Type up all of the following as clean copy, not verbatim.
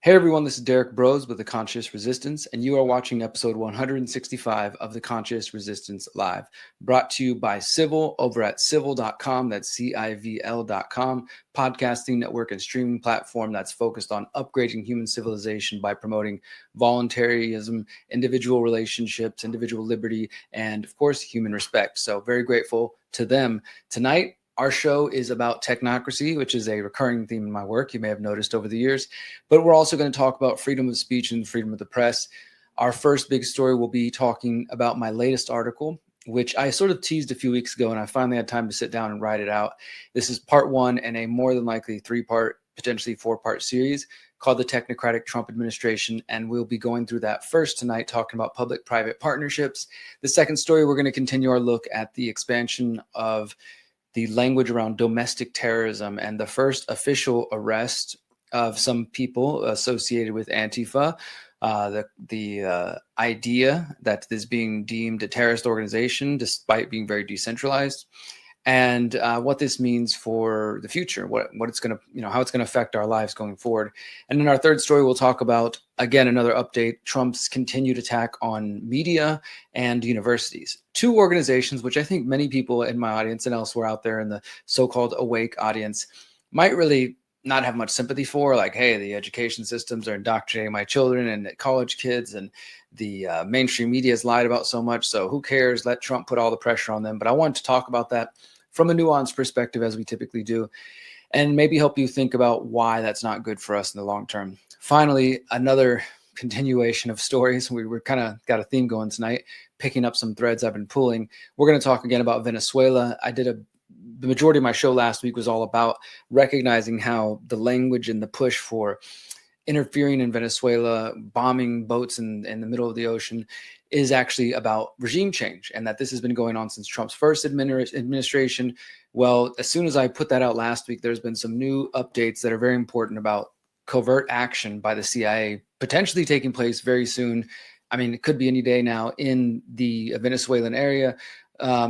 Hey everyone, this is Derrick Broze with The Conscious Resistance, and you are watching episode 165 of The Conscious Resistance Live, brought to you by Civil over at civil.com, that's CIVL.com, podcasting network and streaming platform that's focused on upgrading human civilization by promoting voluntarism, individual relationships, individual liberty, and of course, human respect. So very grateful to them. Tonight, our show is about technocracy, which is a recurring theme in my work, you may have noticed over the years. But we're also going to talk about freedom of speech and freedom of the press. Our first big story will be talking about my latest article, which I sort of teased a few weeks ago, and I finally had time to sit down and write it out. This is part one in a more than likely three-part, potentially four-part series called the Technocratic Trump Administration, and we'll be going through that first tonight, talking about public-private partnerships. The second story, we're going to continue our look at the expansion of the language around domestic terrorism and the first official arrest of some people associated with Antifa, the idea that this being deemed a terrorist organization despite being very decentralized, and what this means for the future, what it's going to, how it's going to affect our lives going forward. And in our third story, we'll talk about, again, another update, Trump's continued attack on media and universities. Two organizations, which I think many people in my audience and elsewhere out there in the so-called awake audience might really not have much sympathy for, like, hey, the education systems are indoctrinating my children and college kids, and the mainstream media has lied about so much, so who cares? Let Trump put all the pressure on them. But I wanted to talk about that from a nuanced perspective, as we typically do, and maybe help you think about why that's not good for us in the long term. Finally, another continuation of stories. We were kind of got a theme going tonight, picking up some threads I've been pulling. We're going to talk again about Venezuela. The majority of my show last week was all about recognizing how the language and the push for interfering in Venezuela, bombing boats in the middle of the ocean, is actually about regime change, and that this has been going on since Trump's first administration. Well, as soon as I put that out last week, there's been some new updates that are very important about covert action by the CIA potentially taking place very soon. I mean, it could be any day now in the Venezuelan area.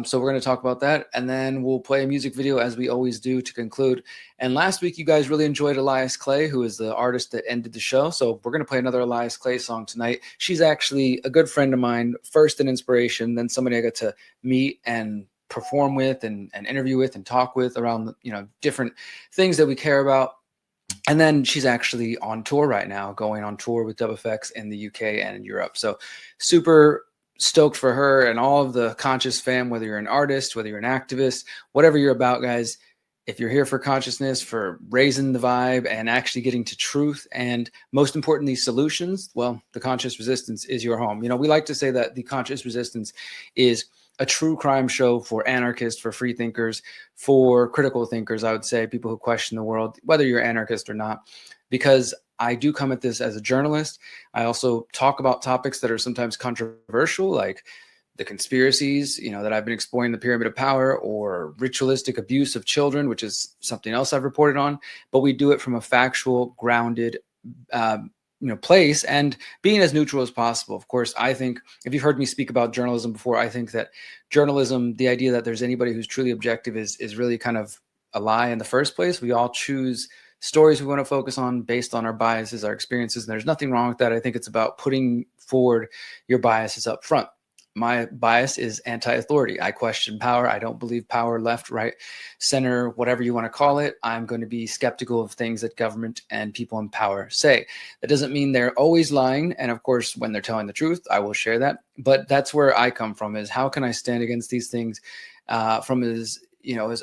So we're going to talk about that, and then we'll play a music video as we always do to conclude. And last week, you guys really enjoyed Alais Clay, who is the artist that ended the show. So we're going to play another Alais Clay song tonight. She's actually a good friend of mine, first an inspiration, then somebody I got to meet and perform with and interview with and talk with around, different things that we care about. And then she's actually on tour right now, going on tour with WFX in the UK and in Europe. So super stoked for her and all of the conscious fam, whether you're an artist, whether you're an activist, whatever you're about, guys. If you're here for consciousness, for raising the vibe and actually getting to truth, and most importantly, solutions, well, the Conscious Resistance is your home. We like to say that the Conscious Resistance is a true crime show for anarchists, for free thinkers, for critical thinkers, I would say, people who question the world, whether you're anarchist or not, because I do come at this as a journalist. I also talk about topics that are sometimes controversial, like the conspiracies, that I've been exploring, the pyramid of power, or ritualistic abuse of children, which is something else I've reported on. But we do it from a factual, grounded, place, and being as neutral as possible. Of course, I think, if you've heard me speak about journalism before, I think that journalism, the idea that there's anybody who's truly objective is really kind of a lie in the first place. We all choose stories we want to focus on based on our biases, our experiences, and there's nothing wrong with that. I think it's about putting forward your biases up front. My bias is anti-authority. I question power. I don't believe power, left, right, center, whatever you want to call it. I'm going to be skeptical of things that government and people in power say. That doesn't mean they're always lying. And of course, when they're telling the truth, I will share that. But that's where I come from, is how can I stand against these things from as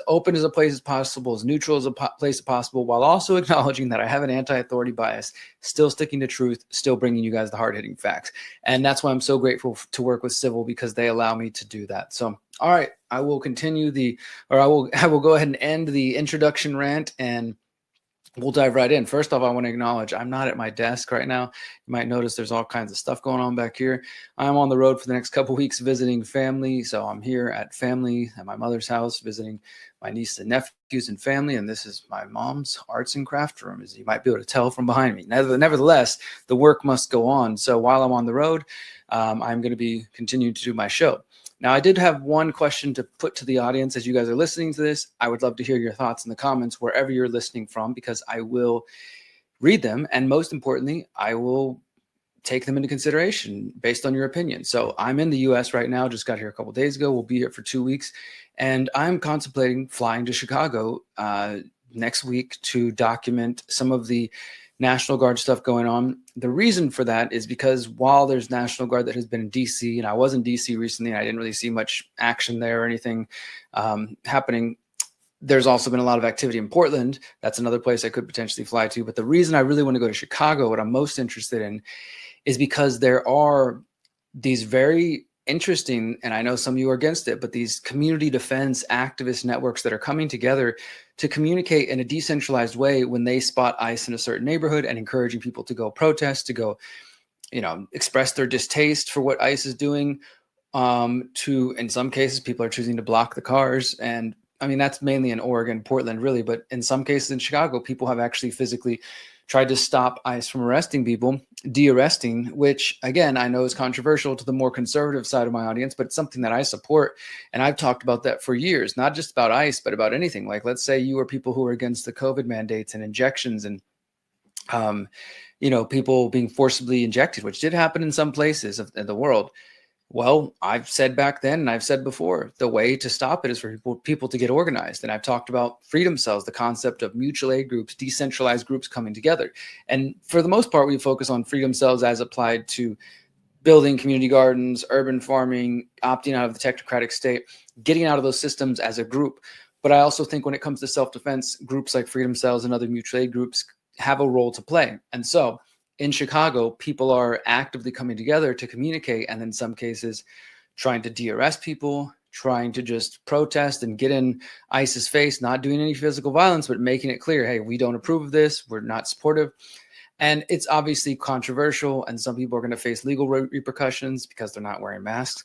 open as a place as possible, as neutral as a place as possible, while also acknowledging that I have an anti-authority bias, still sticking to truth, still bringing you guys the hard-hitting facts. And that's why I'm so grateful to work with Civil, because they allow me to do that. So, all right, I will continue I will go ahead and end the introduction rant, and we'll dive right in. First off, I want to acknowledge I'm not at my desk right now. You might notice there's all kinds of stuff going on back here. I'm on the road for the next couple of weeks visiting family. So I'm here at family at my mother's house, visiting my nieces and nephews and family. And this is my mom's arts and craft room, as you might be able to tell from behind me. Nevertheless, the work must go on. So while I'm on the road, I'm going to be continuing to do my show. Now, I did have one question to put to the audience as you guys are listening to this. I would love to hear your thoughts in the comments wherever you're listening from, because I will read them. And most importantly, I will take them into consideration based on your opinion. So I'm in the US right now, just got here a couple of days ago. We'll be here for 2 weeks. And I'm contemplating flying to Chicago next week to document some of the National Guard stuff going on. The reason for that is because while there's National Guard that has been in DC, and I was in DC recently, and I didn't really see much action there or anything happening, there's also been a lot of activity in Portland. That's another place I could potentially fly to. But the reason I really want to go to Chicago, what I'm most interested in, is because there are these very interesting, and I know some of you are against it, but these community defense activist networks that are coming together to communicate in a decentralized way when they spot ICE in a certain neighborhood and encouraging people to go protest, to go, express their distaste for what ICE is doing. To, in some cases, people are choosing to block the cars. And I mean, that's mainly in Oregon, Portland, really. But in some cases in Chicago, people have actually physically tried to stop ICE from arresting people, de-arresting, which, again, I know is controversial to the more conservative side of my audience, but it's something that I support. And I've talked about that for years, not just about ICE, but about anything. Like, let's say you are people who are against the COVID mandates and injections and, people being forcibly injected, which did happen in some places in the world. Well, I've said back then, and I've said before, the way to stop it is for people to get organized. And I've talked about freedom cells, the concept of mutual aid groups, decentralized groups coming together. And for the most part, we focus on freedom cells as applied to building community gardens, urban farming, opting out of the technocratic state, getting out of those systems as a group. But I also think when it comes to self-defense, groups like freedom cells and other mutual aid groups have a role to play. And so in Chicago, people are actively coming together to communicate, and in some cases trying to de-arrest people, trying to just protest and get in ICE's face, not doing any physical violence, but making it clear, hey, we don't approve of this, we're not supportive. And it's obviously controversial, and some people are going to face legal repercussions because they're not wearing masks.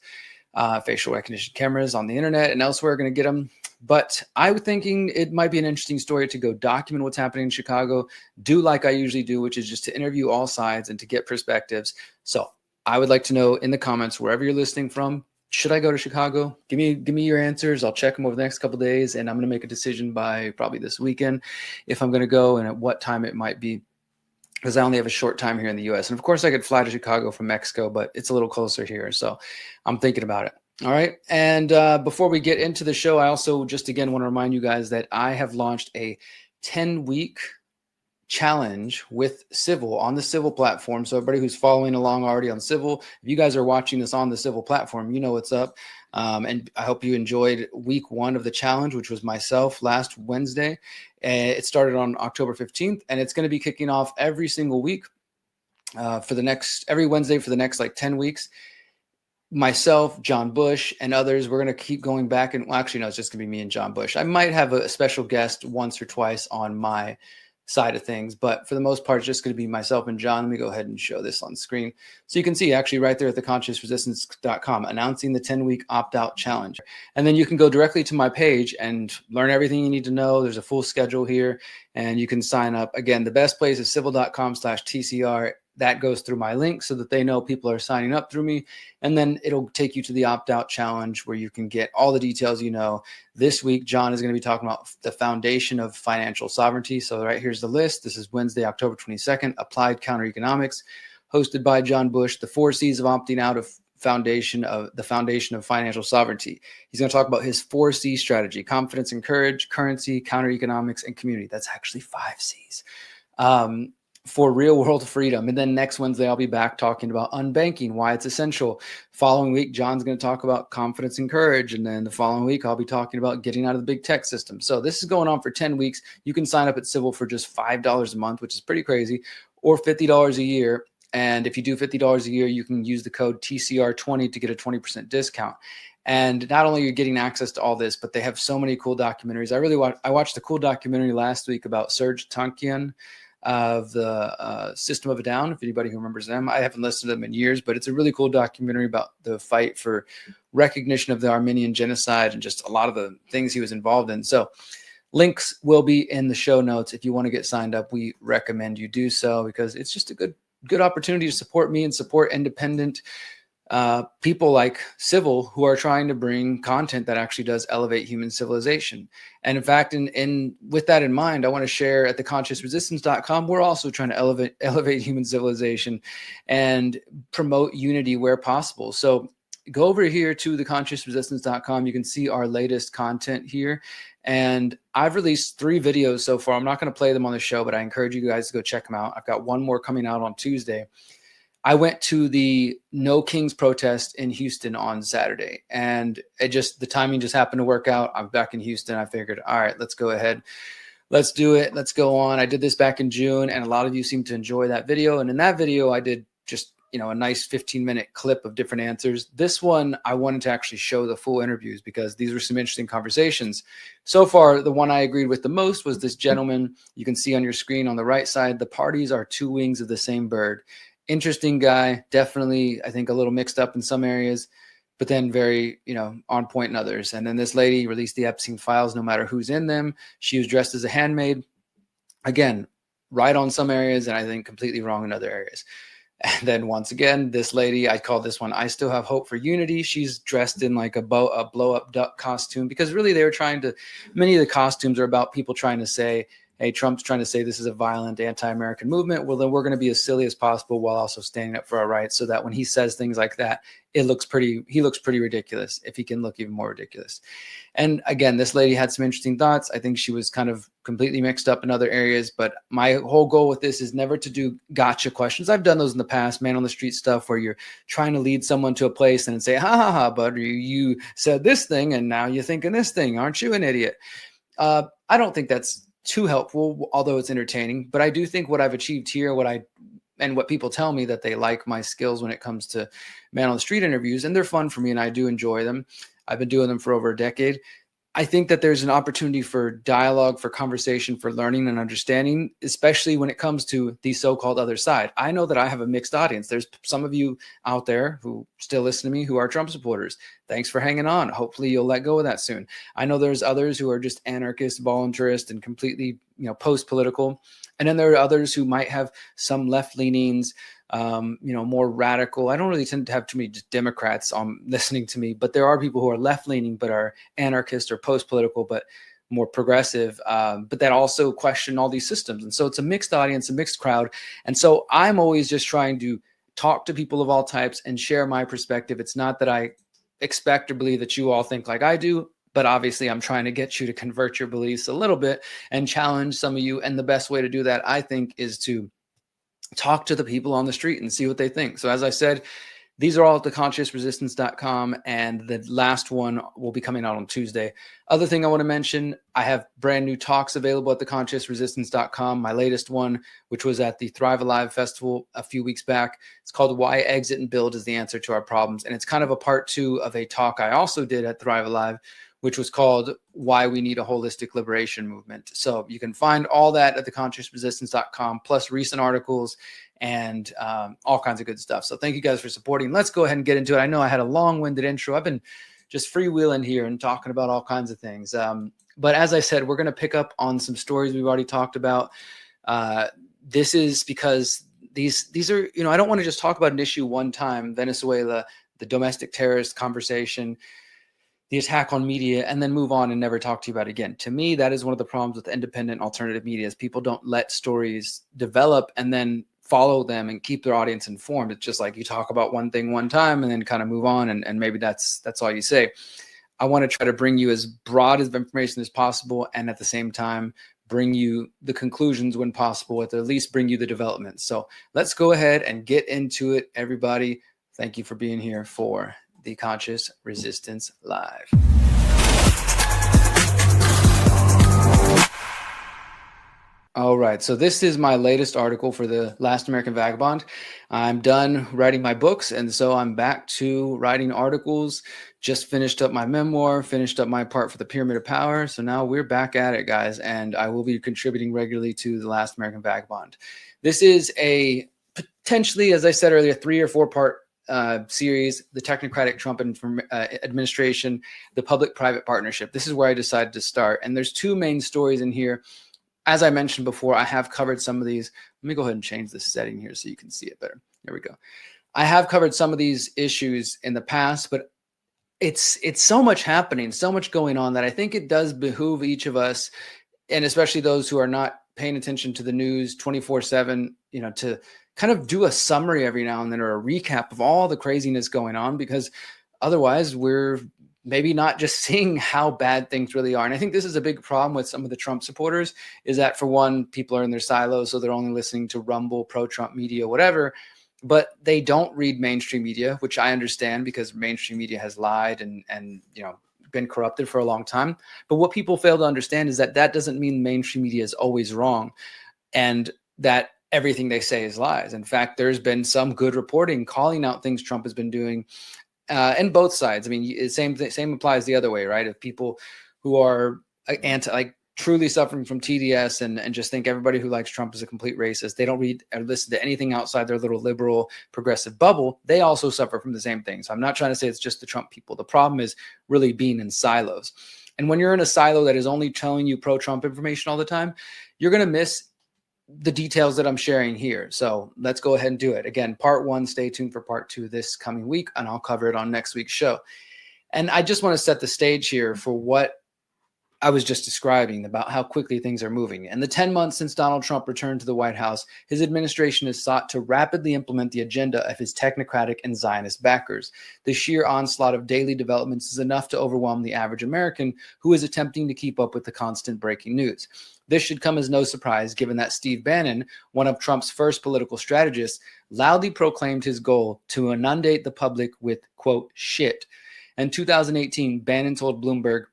Facial recognition cameras on the internet and elsewhere are going to get them. But I was thinking it might be an interesting story to go document what's happening in Chicago, do like I usually do, which is just to interview all sides and to get perspectives. So I would like to know in the comments, wherever you're listening from, should I go to Chicago? Give me your answers. I'll check them over the next couple of days, and I'm going to make a decision by probably this weekend if I'm going to go and at what time it might be, because I only have a short time here in the US. And of course I could fly to Chicago from Mexico, but it's a little closer here. So I'm thinking about it. All right. And before we get into the show, I also just again want to remind you guys that I have launched a 10-week challenge with Civil on the Civil platform. So everybody who's following along already on Civil, if you guys are watching this on the Civil platform, you know what's up. And I hope you enjoyed week 1 of the challenge, which was myself last Wednesday. It started on October 15th, and it's going to be kicking off every single week every Wednesday for the next 10 weeks. Myself, John Bush, and others, we're going to keep going back. And well, actually, no, it's just going to be me and John Bush. I might have a special guest once or twice on my side of things, but for the most part, it's just going to be myself and John. Let me go ahead and show this on screen. So you can see actually right there at theconsciousresistance.com announcing the 10-week opt-out challenge. And then you can go directly to my page and learn everything you need to know. There's a full schedule here, and you can sign up. Again, the best place is civil.com/TCR. That goes through my link so that they know people are signing up through me. And then it'll take you to the opt-out challenge where you can get all the details. This week, John is going to be talking about the foundation of financial sovereignty. So right here's the list. This is Wednesday, October 22nd, Applied Counter Economics, hosted by John Bush, the 4 C's of opting out of the foundation of financial sovereignty. He's going to talk about his 4 C strategy: confidence and courage, currency, counter economics, and community. That's actually 5 C's. For real world freedom. And then next Wednesday, I'll be back talking about unbanking, why it's essential. Following week, John's going to talk about confidence and courage. And then the following week, I'll be talking about getting out of the big tech system. So this is going on for 10 weeks. You can sign up at Civil for just $5 a month, which is pretty crazy, or $50 a year. And if you do $50 a year, you can use the code TCR20 to get a 20% discount. And not only are you getting access to all this, but they have so many cool documentaries. I watched a cool documentary last week about Serge Tankian of the System of a Down, if anybody who remembers them. I haven't listened to them in years, but it's a really cool documentary about the fight for recognition of the Armenian genocide and just a lot of the things he was involved in. So links will be in the show notes. If you want to get signed up, we recommend you do so, because it's just a good opportunity to support me and support independent people like Civil who are trying to bring content that actually does elevate human civilization. And in fact, with that in mind, I want to share at theconsciousresistance.com, we're also trying to elevate human civilization and promote unity where possible. So go over here to theconsciousresistance.com. You can see our latest content here. And I've released 3 videos so far. I'm not going to play them on the show, but I encourage you guys to go check them out. I've got one more coming out on Tuesday. I went to the No Kings protest in Houston on Saturday, and the timing just happened to work out. I'm back in Houston. I figured, all right, let's go ahead. Let's do it. Let's go on. I did this back in June, and a lot of you seem to enjoy that video. And in that video, I did just, a nice 15-minute clip of different answers. This one, I wanted to actually show the full interviews because these were some interesting conversations. So far, the one I agreed with the most was this gentleman. You can see on your screen on the right side, the parties are 2 wings of the same bird. Interesting guy, definitely, I think a little mixed up in some areas, but then very, on point in others. And then this lady released the Epstein files, no matter who's in them. She was dressed as a handmaid. Again, right on some areas, and I think completely wrong in other areas. And then once again, this lady, I call this one, I Still Have Hope for Unity. She's dressed in like a blow-up duck costume, because really they were many of the costumes are about people trying to say, hey, Trump's trying to say this is a violent anti-American movement. Well, then we're going to be as silly as possible while also standing up for our rights, so that when he says things like that, he looks pretty ridiculous, if he can look even more ridiculous. And again, this lady had some interesting thoughts. I think she was kind of completely mixed up in other areas, but my whole goal with this is never to do gotcha questions. I've done those in the past, man on the street stuff, where you're trying to lead someone to a place and say, ha, but you said this thing and now you're thinking this thing. Aren't you an idiot? I don't think that's too helpful, although it's entertaining. But I do think what I've achieved here, what people tell me, that they like my skills when it comes to man on the street interviews, and they're fun for me and I do enjoy them. I've been doing them for over a decade. I think that there's an opportunity for dialogue, for conversation, for learning and understanding, especially when it comes to the so-called other side. I know that I have a mixed audience. There's some of you out there who still listen to me who are Trump supporters. Thanks for hanging on. Hopefully you'll let go of that soon. I know there's others who are just anarchists, voluntarists, and completely, post-political. And then there are others who might have some left leanings, more radical. I don't really tend to have too many Democrats listening to me, but there are people who are left leaning, but are anarchist or post-political, but more progressive, but that also question all these systems. And so it's a mixed audience, a mixed crowd. And so I'm always just trying to talk to people of all types and share my perspective. It's not that I expect or believe that you all think like I do, but obviously I'm trying to get you to convert your beliefs a little bit and challenge some of you. And the best way to do that, I think, is to talk to the people on the street and see what they think. So as I said, these are all at theconsciousresistance.com, and the last one will be coming out on Tuesday. Other thing I want to mention, I have brand new talks available at theconsciousresistance.com. My latest one, which was at the Thrive Alive Festival a few weeks back, it's called Why Exit and Build is the Answer to Our Problems. And it's kind of a part 2 of a talk I also did at Thrive Alive, which was called Why We Need a Holistic Liberation Movement. So you can find all that at theconsciousresistance.com, plus recent articles and all kinds of good stuff. So thank you guys for supporting. Let's go ahead and get into it. I know I had a long-winded intro. I've been just freewheeling here and talking about all kinds of things. But as I said, we're going to pick up on some stories we've already talked about. This is because these are, I don't want to just talk about an issue one time, Venezuela, the domestic terrorist conversation, the attack on media, and then move on and never talk to you about it again. To me, that is one of the problems with independent alternative media, is people don't let stories develop and then follow them and keep their audience informed. It's just like you talk about one thing one time and then kind of move on, and maybe that's all you say. I want to try to bring you as broad of information as possible, and at the same time bring you the conclusions when possible, at least bring you the development. So let's go ahead and get into it, everybody. Thank you for being here for The Conscious Resistance Live. All right, so this is my latest article for The Last American Vagabond. I'm done writing my books, and so I'm back to writing articles. Just finished up my memoir, finished up my part for the Pyramid of Power. So now we're back at it, guys, and I will be contributing regularly to The Last American Vagabond. This is a potentially, as I said earlier, 3 or 4 part series, the Technocratic Trump Administration, the public-private partnership. This is where I decided to start. And there's 2 main stories in here. As I mentioned before, I have covered some of these. Let me go ahead and change this setting here so you can see it better. There we go. I have covered some of these issues in the past, but it's so much happening, so much going on, that I think it does behoove each of us, and especially those who are not paying attention to the news 24/7, to kind of do a summary every now and then, or a recap of all the craziness going on, because otherwise we're maybe not just seeing how bad things really are. And I think this is a big problem with some of the Trump supporters, is that, for one, people are in their silos, so they're only listening to Rumble, pro-Trump media, whatever, but they don't read mainstream media, which I understand, because mainstream media has lied and been corrupted for a long time. But what people fail to understand is that doesn't mean mainstream media is always wrong and that everything they say is lies. In fact, there's been some good reporting calling out things Trump has been doing, and both sides. I mean, same applies the other way, right? Of people who are truly suffering from TDS and just think everybody who likes Trump is a complete racist. They don't read or listen to anything outside their little liberal progressive bubble. They also suffer from the same thing. So I'm not trying to say it's just the Trump people. The problem is really being in silos. And when you're in a silo that is only telling you pro-Trump information all the time, you're going to miss the details that I'm sharing here. So let's go ahead and do it. Again, part 1, stay tuned for part 2 this coming week, and I'll cover it on next week's show. And I just want to set the stage here for what I was just describing about how quickly things are moving. In the 10 months since Donald Trump returned to the White House, his administration has sought to rapidly implement the agenda of his technocratic and Zionist backers. The sheer onslaught of daily developments is enough to overwhelm the average American who is attempting to keep up with the constant breaking news. This should come as no surprise, given that Steve Bannon, one of Trump's first political strategists, loudly proclaimed his goal to inundate the public with, quote, shit. In 2018, Bannon told Bloomberg,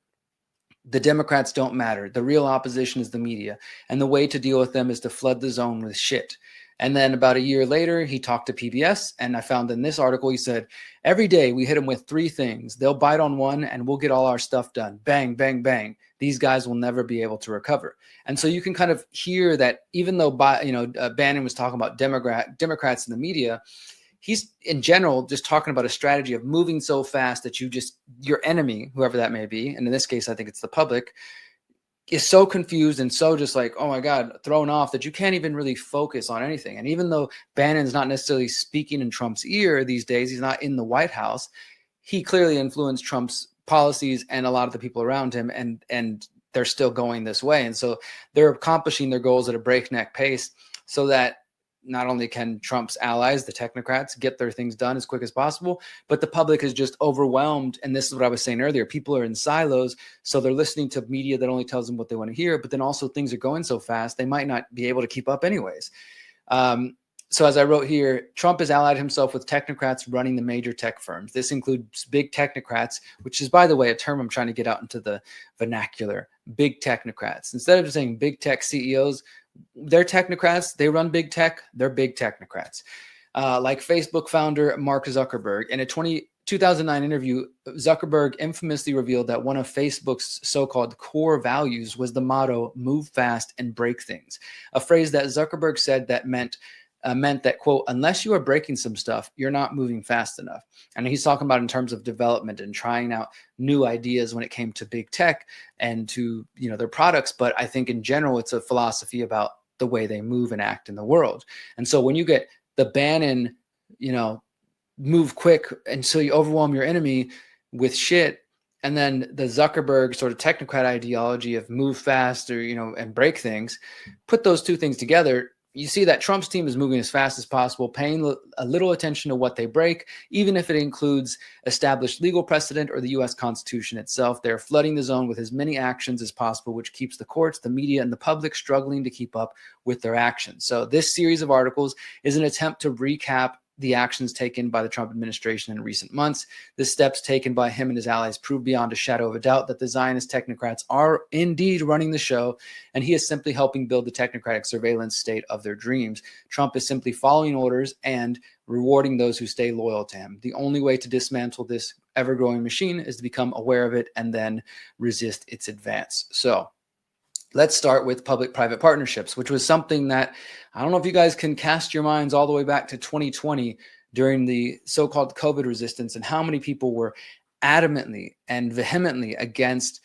"The Democrats don't matter. The real opposition is the media. And the way to deal with them is to flood the zone with shit." And then about a year later, he talked to PBS. And I found in this article, he said, "Every day we hit them with 3 things. They'll bite on one and we'll get all our stuff done. Bang, bang, bang. These guys will never be able to recover." And so you can kind of hear that even though Bannon was talking about Democrats in the media, he's in general just talking about a strategy of moving so fast that your enemy, whoever that may be, and in this case, I think it's the public, is so confused and so just like, oh my God, thrown off, that you can't even really focus on anything. And even though Bannon's not necessarily speaking in Trump's ear these days, he's not in the White House, he clearly influenced Trump's policies and a lot of the people around him, and they're still going this way. And so they're accomplishing their goals at a breakneck pace, so that not only can Trump's allies, the technocrats, get their things done as quick as possible, but the public is just overwhelmed. And this is what I was saying earlier. People are in silos, so they're listening to media that only tells them what they want to hear, but then also things are going so fast, they might not be able to keep up anyways. So as I wrote here, Trump has allied himself with technocrats running the major tech firms. This includes big technocrats, which is, by the way, a term I'm trying to get out into the vernacular. Big technocrats. Instead of just saying big tech CEOs, they're technocrats. They run big tech. They're big technocrats. Like Facebook founder Mark Zuckerberg. In a 2009 interview, Zuckerberg infamously revealed that one of Facebook's so-called core values was the motto, "move fast and break things," a phrase that Zuckerberg said that meant that, quote, unless you are breaking some stuff, you're not moving fast enough. And he's talking about in terms of development and trying out new ideas when it came to big tech and to, their products. But I think in general, it's a philosophy about the way they move and act in the world. And so when you get the Bannon, move quick, and so you overwhelm your enemy with shit, and then the Zuckerberg sort of technocrat ideology of move fast or, and break things, put those two things together, you see that Trump's team is moving as fast as possible, paying a little attention to what they break, even if it includes established legal precedent or the U.S. Constitution itself. They're flooding the zone with as many actions as possible, which keeps the courts, the media, and the public struggling to keep up with their actions. So this series of articles is an attempt to recap the actions taken by the Trump administration in recent months. The steps taken by him and his allies prove beyond a shadow of a doubt that the Zionist technocrats are indeed running the show, and he is simply helping build the technocratic surveillance state of their dreams. Trump is simply following orders and rewarding those who stay loyal to him. The only way to dismantle this ever-growing machine is to become aware of it and then resist its advance. So let's start with public-private partnerships, which was something that I don't know if you guys can cast your minds all the way back to 2020 during the so-called COVID resistance and how many people were adamantly and vehemently against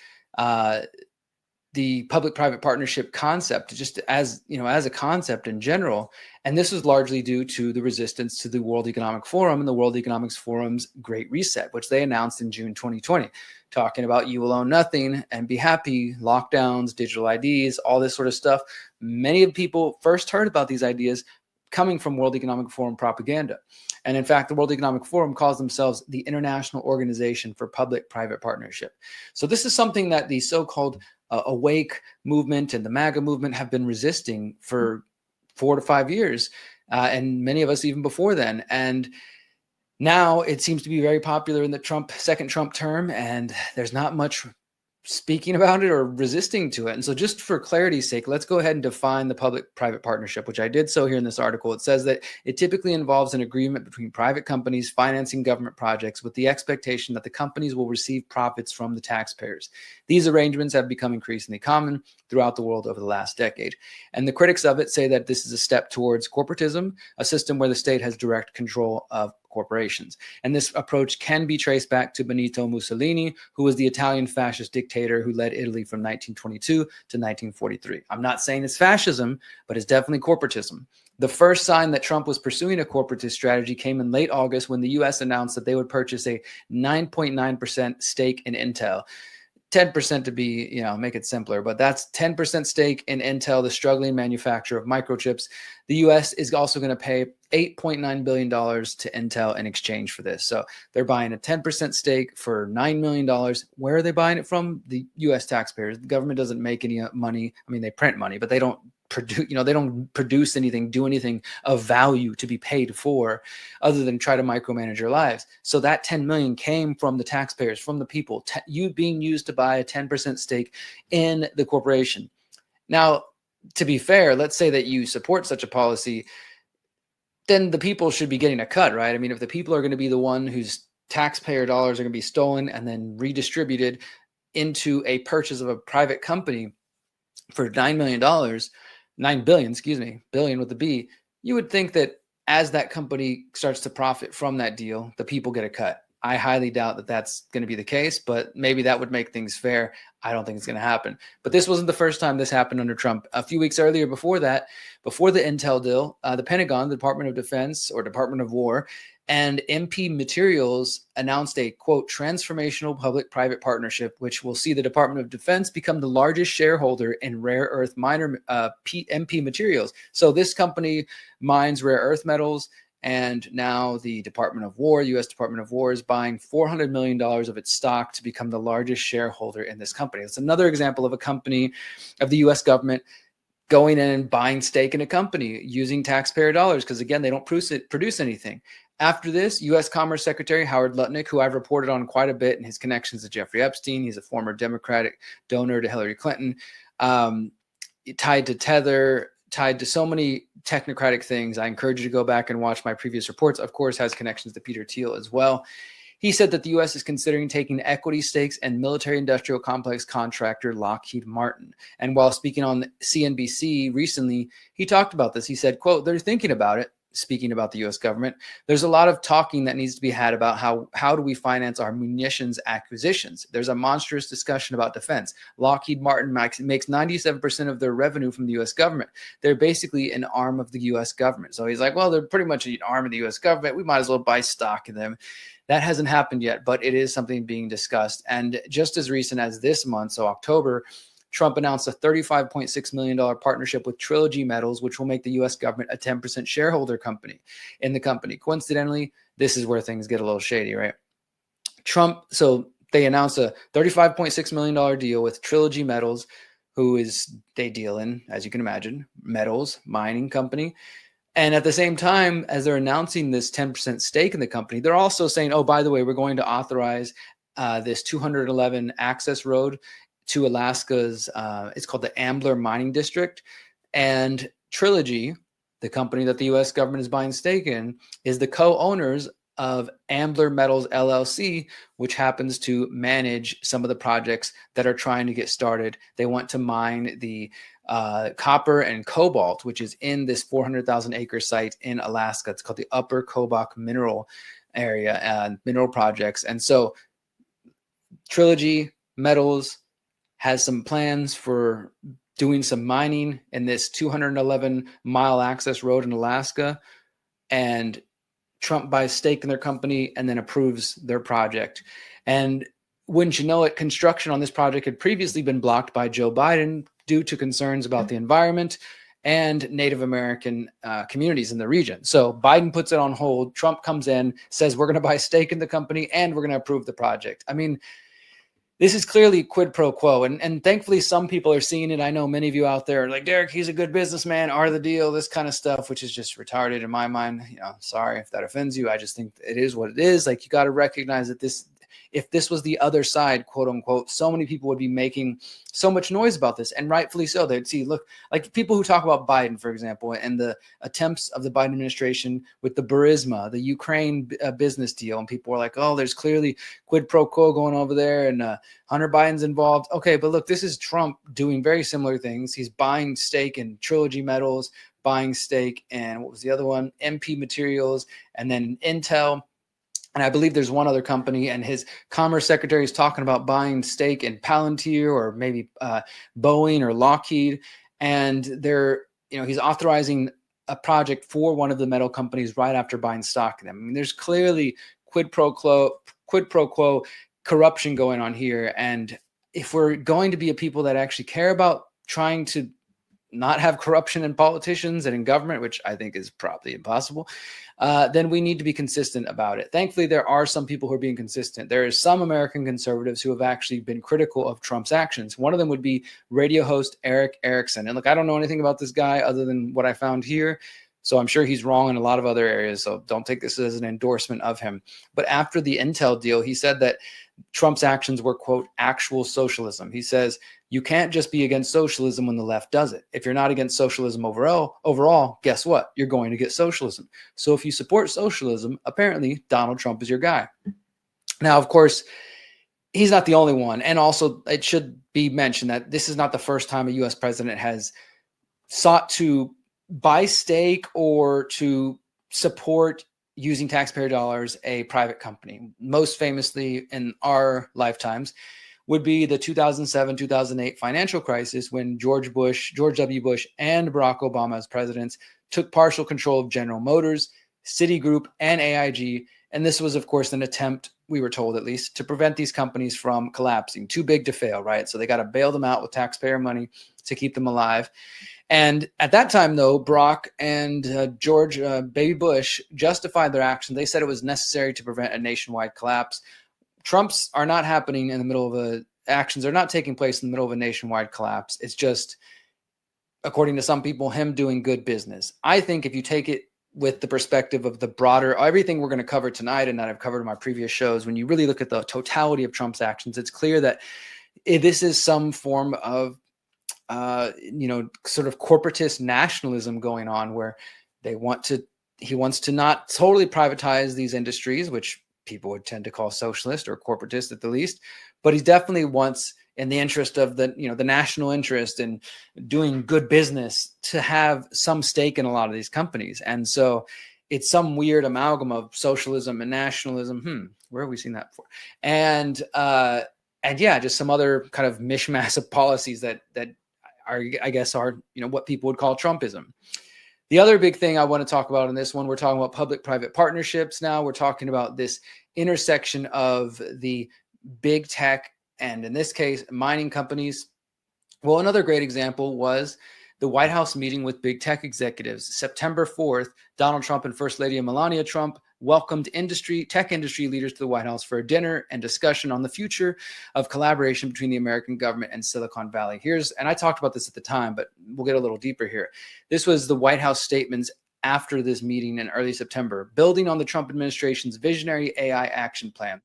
the public-private partnership concept, just as as a concept in general. And this was largely due to the resistance to the World Economic Forum and the World Economic Forum's Great Reset, which they announced in June 2020, talking about you will own nothing and be happy, lockdowns, digital IDs, all this sort of stuff. Many of the people first heard about these ideas coming from World Economic Forum propaganda. And in fact, the World Economic Forum calls themselves the International Organization for Public-Private Partnership. So this is something that the so-called Awake movement and the MAGA movement have been resisting for 4 to 5 years, and many of us even before then. And now it seems to be very popular in the second Trump term, and there's not much speaking about it or resisting to it. And so just for clarity's sake, let's go ahead and define the public-private partnership, which I did so here in this article. It says that it typically involves an agreement between private companies financing government projects with the expectation that the companies will receive profits from the taxpayers. These arrangements have become increasingly common throughout the world over the last decade. And the critics of it say that this is a step towards corporatism, a system where the state has direct control of corporations. And this approach can be traced back to Benito Mussolini, who was the Italian fascist dictator who led Italy from 1922 to 1943. I'm not saying it's fascism, but it's definitely corporatism. The first sign that Trump was pursuing a corporatist strategy came in late August when the U.S. announced that they would purchase a 9.9% stake in Intel. 10% to be, make it simpler, but that's 10% stake in Intel, the struggling manufacturer of microchips. The U.S. is also going to pay $8.9 billion to Intel in exchange for this. So they're buying a 10% stake for $9 million. Where are they buying it from? The U.S. taxpayers. The government doesn't make any money. I mean, they print money, but they don't produce, they don't produce anything, do anything of value to be paid for other than try to micromanage your lives. So that 10 million came from the taxpayers, from the people, you being used to buy a 10% stake in the corporation. Now, to be fair, let's say that you support such a policy, then the people should be getting a cut, right? I mean, if the people are going to be the one whose taxpayer dollars are going to be stolen and then redistributed into a purchase of a private company for $9 million, 9 billion, billion with a B, you would think that as that company starts to profit from that deal, the people get a cut. I highly doubt that that's going to be the case, but maybe that would make things fair. I don't think it's going to happen. But this wasn't the first time this happened under Trump. A few weeks earlier before that, before the Intel deal, the Pentagon, the Department of Defense or Department of War, and MP Materials announced a, quote, transformational public-private partnership, which will see the Department of Defense become the largest shareholder in rare earth miner MP Materials. So this company mines rare earth metals, and now the Department of War, U.S. Department of War, is buying $400 million of its stock to become the largest shareholder in this company. It's another example of a company of the U.S. government going in and buying stake in a company using taxpayer dollars because, again, they don't produce anything. After this, U.S. Commerce Secretary Howard Lutnick, who I've reported on quite a bit in his connections to Jeffrey Epstein, he's a former Democratic donor to Hillary Clinton, tied to Tether, tied to so many technocratic things. I encourage you to go back and watch my previous reports. Of course, has connections to Peter Thiel as well. He said that the U.S. is considering taking equity stakes in military-industrial complex contractor Lockheed Martin. And while speaking on CNBC recently, he talked about this. He said, quote, they're thinking about it. Speaking about the U.S. government, there's a lot of talking that needs to be had about how do we finance our munitions acquisitions. There's a monstrous discussion about defense. Lockheed Martin makes 97% of their revenue from the U.S. government. They're basically an arm of the U.S. government. So he's like, well, they're pretty much an arm of the U.S. government. We might as well buy stock in them. That hasn't happened yet, but it is something being discussed. And just as recent as this month, so October, Trump announced a $35.6 million partnership with Trilogy Metals, which will make the U.S. government a 10% shareholder company in the company. Coincidentally, this is where things get a little shady, right? So they announced a $35.6 million deal with Trilogy Metals, they deal in, as you can imagine, metals, mining company. And at the same time, as they're announcing this 10% stake in the company, they're also saying, oh, by the way, we're going to authorize this 211 access road to Alaska's, it's called the Ambler Mining District. And Trilogy, the company that the U.S. government is buying stake in, is the co-owners of Ambler Metals LLC, which happens to manage some of the projects that are trying to get started. They want to mine the copper and cobalt, which is in this 400,000 acre site in Alaska. It's called the Upper Kobuk Mineral Area, mineral projects. And so Trilogy Metals, has some plans for doing some mining in this 211-mile access road in Alaska, and Trump buys stake in their company and then approves their project. And wouldn't you know it, construction on this project had previously been blocked by Joe Biden due to concerns about the environment and Native American communities in the region. So Biden puts it on hold. Trump comes in, says we're going to buy stake in the company and we're going to approve the project. I mean, this is clearly quid pro quo. And thankfully, some people are seeing it. I know many of you out there are like, Derrick, he's a good businessman, are the deal, this kind of stuff, which is just retarded in my mind. You know, sorry if that offends you. I just think it is what it is. Like, you got to recognize that if this was the other side, quote unquote, so many people would be making so much noise about this, and rightfully so. They'd see, look, like people who talk about Biden, for example, and the attempts of the Biden administration with the Burisma, the Ukraine business deal. And people were like, oh, there's clearly quid pro quo going over there, and Hunter Biden's involved. Okay, but look, this is Trump doing very similar things. He's buying stake in Trilogy Metals, buying stake in, what was the other one? MP Materials, and then Intel. And I believe there's one other company, and his commerce secretary is talking about buying stake in Palantir or maybe Boeing or Lockheed. And he's authorizing a project for one of the metal companies right after buying stock in them. I mean, there's clearly quid pro quo corruption going on here. And if we're going to be a people that actually care about trying to not have corruption in politicians and in government, which I think is probably impossible, then we need to be consistent about it. Thankfully, there are some people who are being consistent. There is some American conservatives who have actually been critical of Trump's actions. One of them would be radio host Eric Erickson. And look, I don't know anything about this guy other than what I found here, so I'm sure he's wrong in a lot of other areas. So don't take this as an endorsement of him. But after the Intel deal, he said that Trump's actions were, quote, actual socialism. He says, you can't just be against socialism when the left does it. If you're not against socialism overall, guess what? You're going to get socialism. So if you support socialism, apparently Donald Trump is your guy. Now, of course, he's not the only one. And also, it should be mentioned that this is not the first time a U.S. president has sought to buy stake or to support, using taxpayer dollars, a private company. Most famously in our lifetimes would be the 2007-2008 financial crisis, when George W. Bush and Barack Obama as presidents took partial control of General Motors, Citigroup, and AIG. And this was, of course, an attempt, we were told at least, to prevent these companies from collapsing. Too big to fail, right? So they got to bail them out with taxpayer money to keep them alive. And at that time, though, Barack and George Baby Bush justified their action. They said it was necessary to prevent a nationwide collapse. Trump's are not happening in the middle of actions are not taking place in the middle of a nationwide collapse. It's just, according to some people, him doing good business. I think if you take it with the perspective of the broader, everything we're going to cover tonight and that I've covered in my previous shows, when you really look at the totality of Trump's actions, it's clear that this is some form of sort of corporatist nationalism going on, where he wants to not totally privatize these industries, which people would tend to call socialist or corporatist at the least, but he definitely wants, in the interest of the national interest in doing good business, to have some stake in a lot of these companies. And so it's some weird amalgam of socialism and nationalism. Where have we seen that before? And yeah, just some other kind of mishmash of policies that are, I guess, are, what people would call Trumpism. The other big thing I want to talk about in this one, we're talking about public-private partnerships now. We're talking about this intersection of the big tech and, in this case, mining companies. Well, another great example was the White House meeting with big tech executives. September 4th, Donald Trump and First Lady Melania Trump welcomed tech industry leaders to the White House for a dinner and discussion on the future of collaboration between the American government and Silicon Valley. And I talked about this at the time, but we'll get a little deeper here. This was the White House statements after this meeting in early September, building on the Trump administration's visionary AI action plan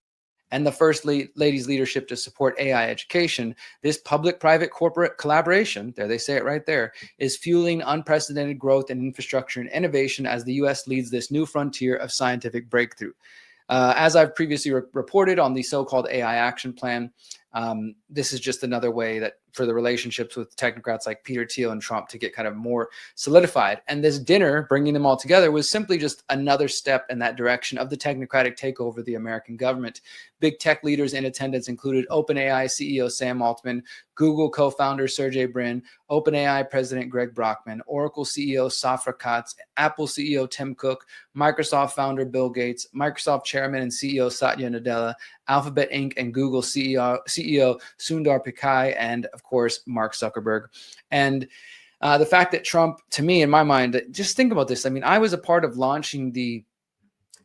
and the First Lady's leadership to support AI education. This public-private corporate collaboration, there they say it right there, is fueling unprecedented growth in infrastructure and innovation as the U.S. leads this new frontier of scientific breakthrough. As I've previously reported on the so-called AI action plan, This is just another way that for the relationships with technocrats like Peter Thiel and Trump to get kind of more solidified. And this dinner, bringing them all together, was simply just another step in that direction of the technocratic takeover of the American government. Big tech leaders in attendance included OpenAI CEO Sam Altman, Google co-founder Sergey Brin, OpenAI President Greg Brockman, Oracle CEO Safra Catz, Apple CEO Tim Cook, Microsoft founder Bill Gates, Microsoft Chairman and CEO Satya Nadella, Alphabet Inc. and Google CEO Sundar Pichai, and of course, Mark Zuckerberg. And the fact that Trump, to me, in my mind, just think about this. I mean, I was a part of launching the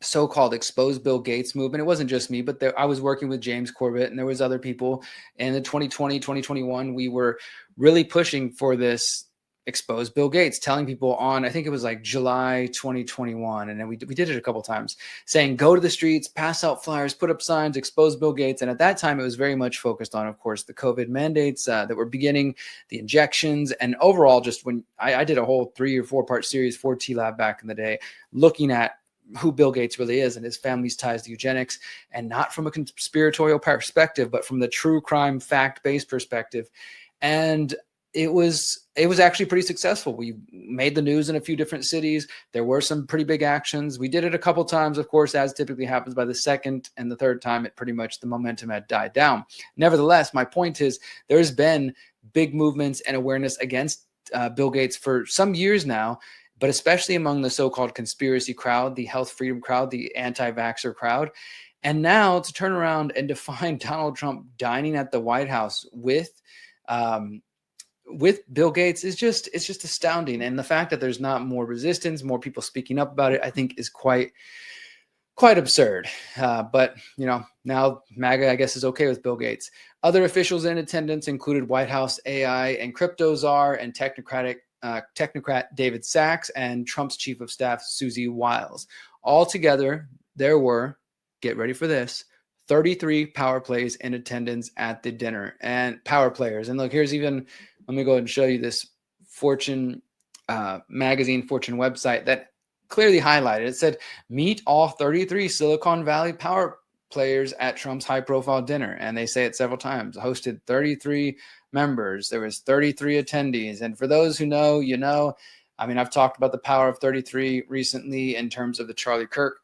so-called expose Bill Gates movement. It wasn't just me, but I was working with James Corbett and there was other people in the 2020, 2021. We were really pushing for this expose Bill Gates, telling people on, I think it was like July 2021. And then we did it a couple of times saying, go to the streets, pass out flyers, put up signs, expose Bill Gates. And at that time, it was very much focused on, of course, the COVID mandates that were beginning, the injections, and overall, just when I did a whole 3 or 4 part series for T-Lab back in the day, looking at who Bill Gates really is and his family's ties to eugenics, and not from a conspiratorial perspective, but from the true crime fact-based perspective. And it was actually pretty successful. We made the news in a few different cities. There were some pretty big actions. We did it a couple times, of course, as typically happens. By the second and the third time, it pretty much the momentum had died down. Nevertheless, my point is there's been big movements and awareness against Bill Gates for some years now, but especially among the so-called conspiracy crowd, the health freedom crowd, the anti-vaxxer crowd. And now to turn around and to find Donald Trump dining at the White House with Bill Gates it's just astounding. And the fact that there's not more resistance, more people speaking up about it, I think is quite absurd. But, you know, now MAGA, I guess, is okay with Bill Gates. Other officials in attendance included White House AI and crypto czar and technocrat David Sachs and Trump's chief of staff, Susie Wiles. Altogether, there were, get ready for this, 33 power plays in attendance at the dinner, and power players. And look, here's even, let me go ahead and show you this Fortune magazine, Fortune website that clearly highlighted. It said, meet all 33 Silicon Valley power players at Trump's high profile dinner. And they say it several times, hosted 33 members. There was 33 attendees. And for those who know, you know, I mean, I've talked about the power of 33 recently in terms of the Charlie Kirk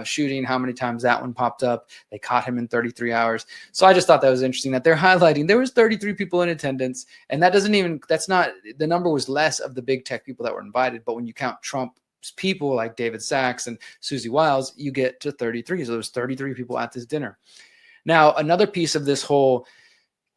shooting, how many times that one popped up. They caught him in 33 hours. So I just thought that was interesting that they're highlighting there was 33 people in attendance. And that doesn't even, that's not, the number was less of the big tech people that were invited. But when you count Trump's people like David Sachs and Susie Wiles, you get to 33. So there was 33 people at this dinner. Now, another piece of this whole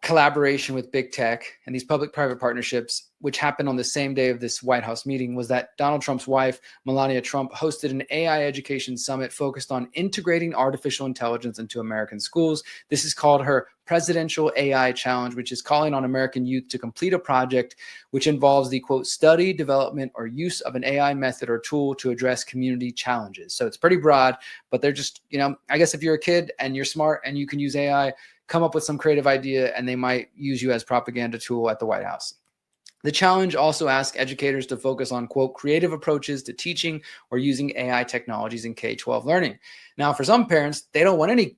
collaboration with big tech and these public-private partnerships, which happened on the same day of this White House meeting, was that Donald Trump's wife, Melania Trump, hosted an AI education summit focused on integrating artificial intelligence into American schools. This is called her Presidential AI Challenge, which is calling on American youth to complete a project which involves the, quote, study, development, or use of an AI method or tool to address community challenges. So it's pretty broad, but they're just, you know, I guess if you're a kid and you're smart and you can use AI, come up with some creative idea and they might use you as propaganda tool at the White House. The challenge also asks educators to focus on, quote, creative approaches to teaching or using AI technologies in K-12 learning. Now, for some parents, they don't want any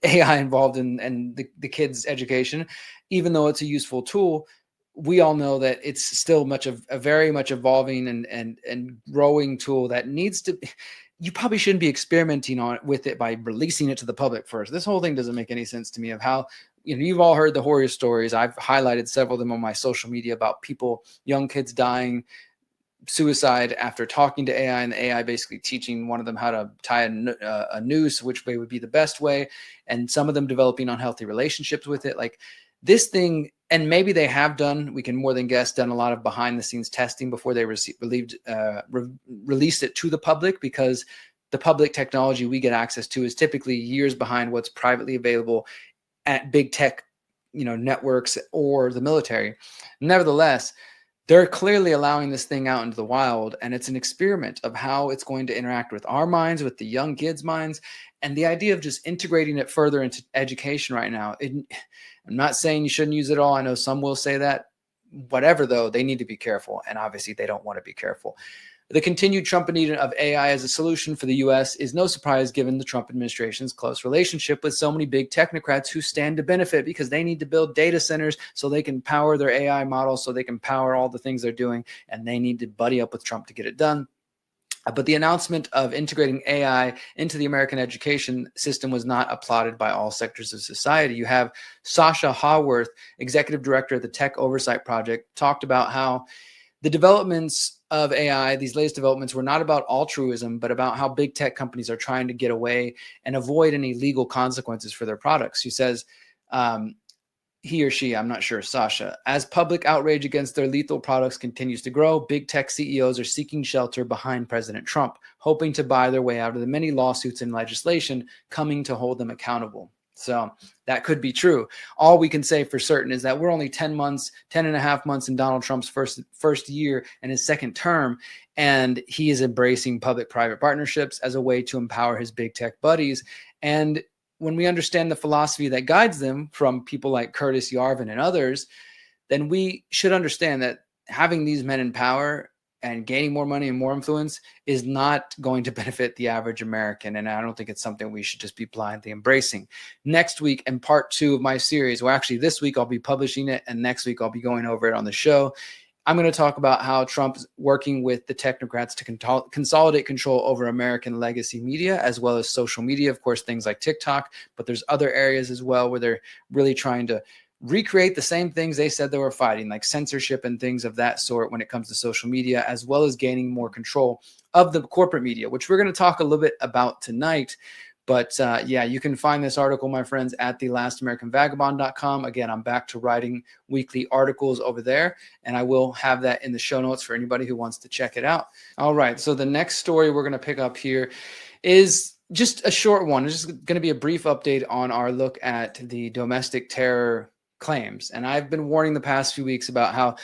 AI involved in the kids' education, even though it's a useful tool. We all know that it's still a very much evolving and growing tool that needs to be, you probably shouldn't be experimenting with it by releasing it to the public first. This whole thing doesn't make any sense to me of how, you know, you've all heard the horror stories. I've highlighted several of them on my social media about people, young kids dying, suicide after talking to AI, and the AI basically teaching one of them how to tie a noose, which way would be the best way, and some of them developing unhealthy relationships with it. Like this thing, and maybe they have done, we can more than guess, done a lot of behind the scenes testing before they released it to the public, because the public technology we get access to is typically years behind what's privately available at big tech, you know, networks or the military. Nevertheless, they're clearly allowing this thing out into the wild, and it's an experiment of how it's going to interact with our minds, with the young kids' minds, and the idea of just integrating it further into education right now. I'm not saying you shouldn't use it all. I know some will say that. Whatever, though, they need to be careful, and obviously they don't want to be careful. The continued Trump-ing of AI as a solution for the U.S. is no surprise given the Trump administration's close relationship with so many big technocrats who stand to benefit because they need to build data centers so they can power their AI models, so they can power all the things they're doing, and they need to buddy up with Trump to get it done. But the announcement of integrating AI into the American education system was not applauded by all sectors of society. You have Sasha Haworth, executive director at the Tech Oversight Project, talked about how the developments of AI, these latest developments, were not about altruism, but about how big tech companies are trying to get away and avoid any legal consequences for their products. She says, he or she, I'm not sure, Sasha, as public outrage against their lethal products continues to grow, big tech CEOs are seeking shelter behind President Trump, hoping to buy their way out of the many lawsuits and legislation coming to hold them accountable. So that could be true. All we can say for certain is that we're only 10 and a half months in Donald Trump's first year and his second term, and he is embracing public-private partnerships as a way to empower his big tech buddies. And when we understand the philosophy that guides them from people like Curtis Yarvin and others, then we should understand that having these men in power and gaining more money and more influence is not going to benefit the average American. And I don't think it's something we should just be blindly embracing. Next week, in part 2 of my series, well, actually this week I'll be publishing it, and next week I'll be going over it on the show. I'm going to talk about how Trump's working with the technocrats to consolidate control over American legacy media, as well as social media, of course, things like TikTok, but there's other areas as well where they're really trying to recreate the same things they said they were fighting, like censorship and things of that sort when it comes to social media, as well as gaining more control of the corporate media, which we're going to talk a little bit about tonight. But yeah, you can find this article, my friends, at thelastamericanvagabond.com. Again, I'm back to writing weekly articles over there, and I will have that in the show notes for anybody who wants to check it out. All right, so the next story we're going to pick up here is just a short one. It's just going to be a brief update on our look at the domestic terror claims. And I've been warning the past few weeks about how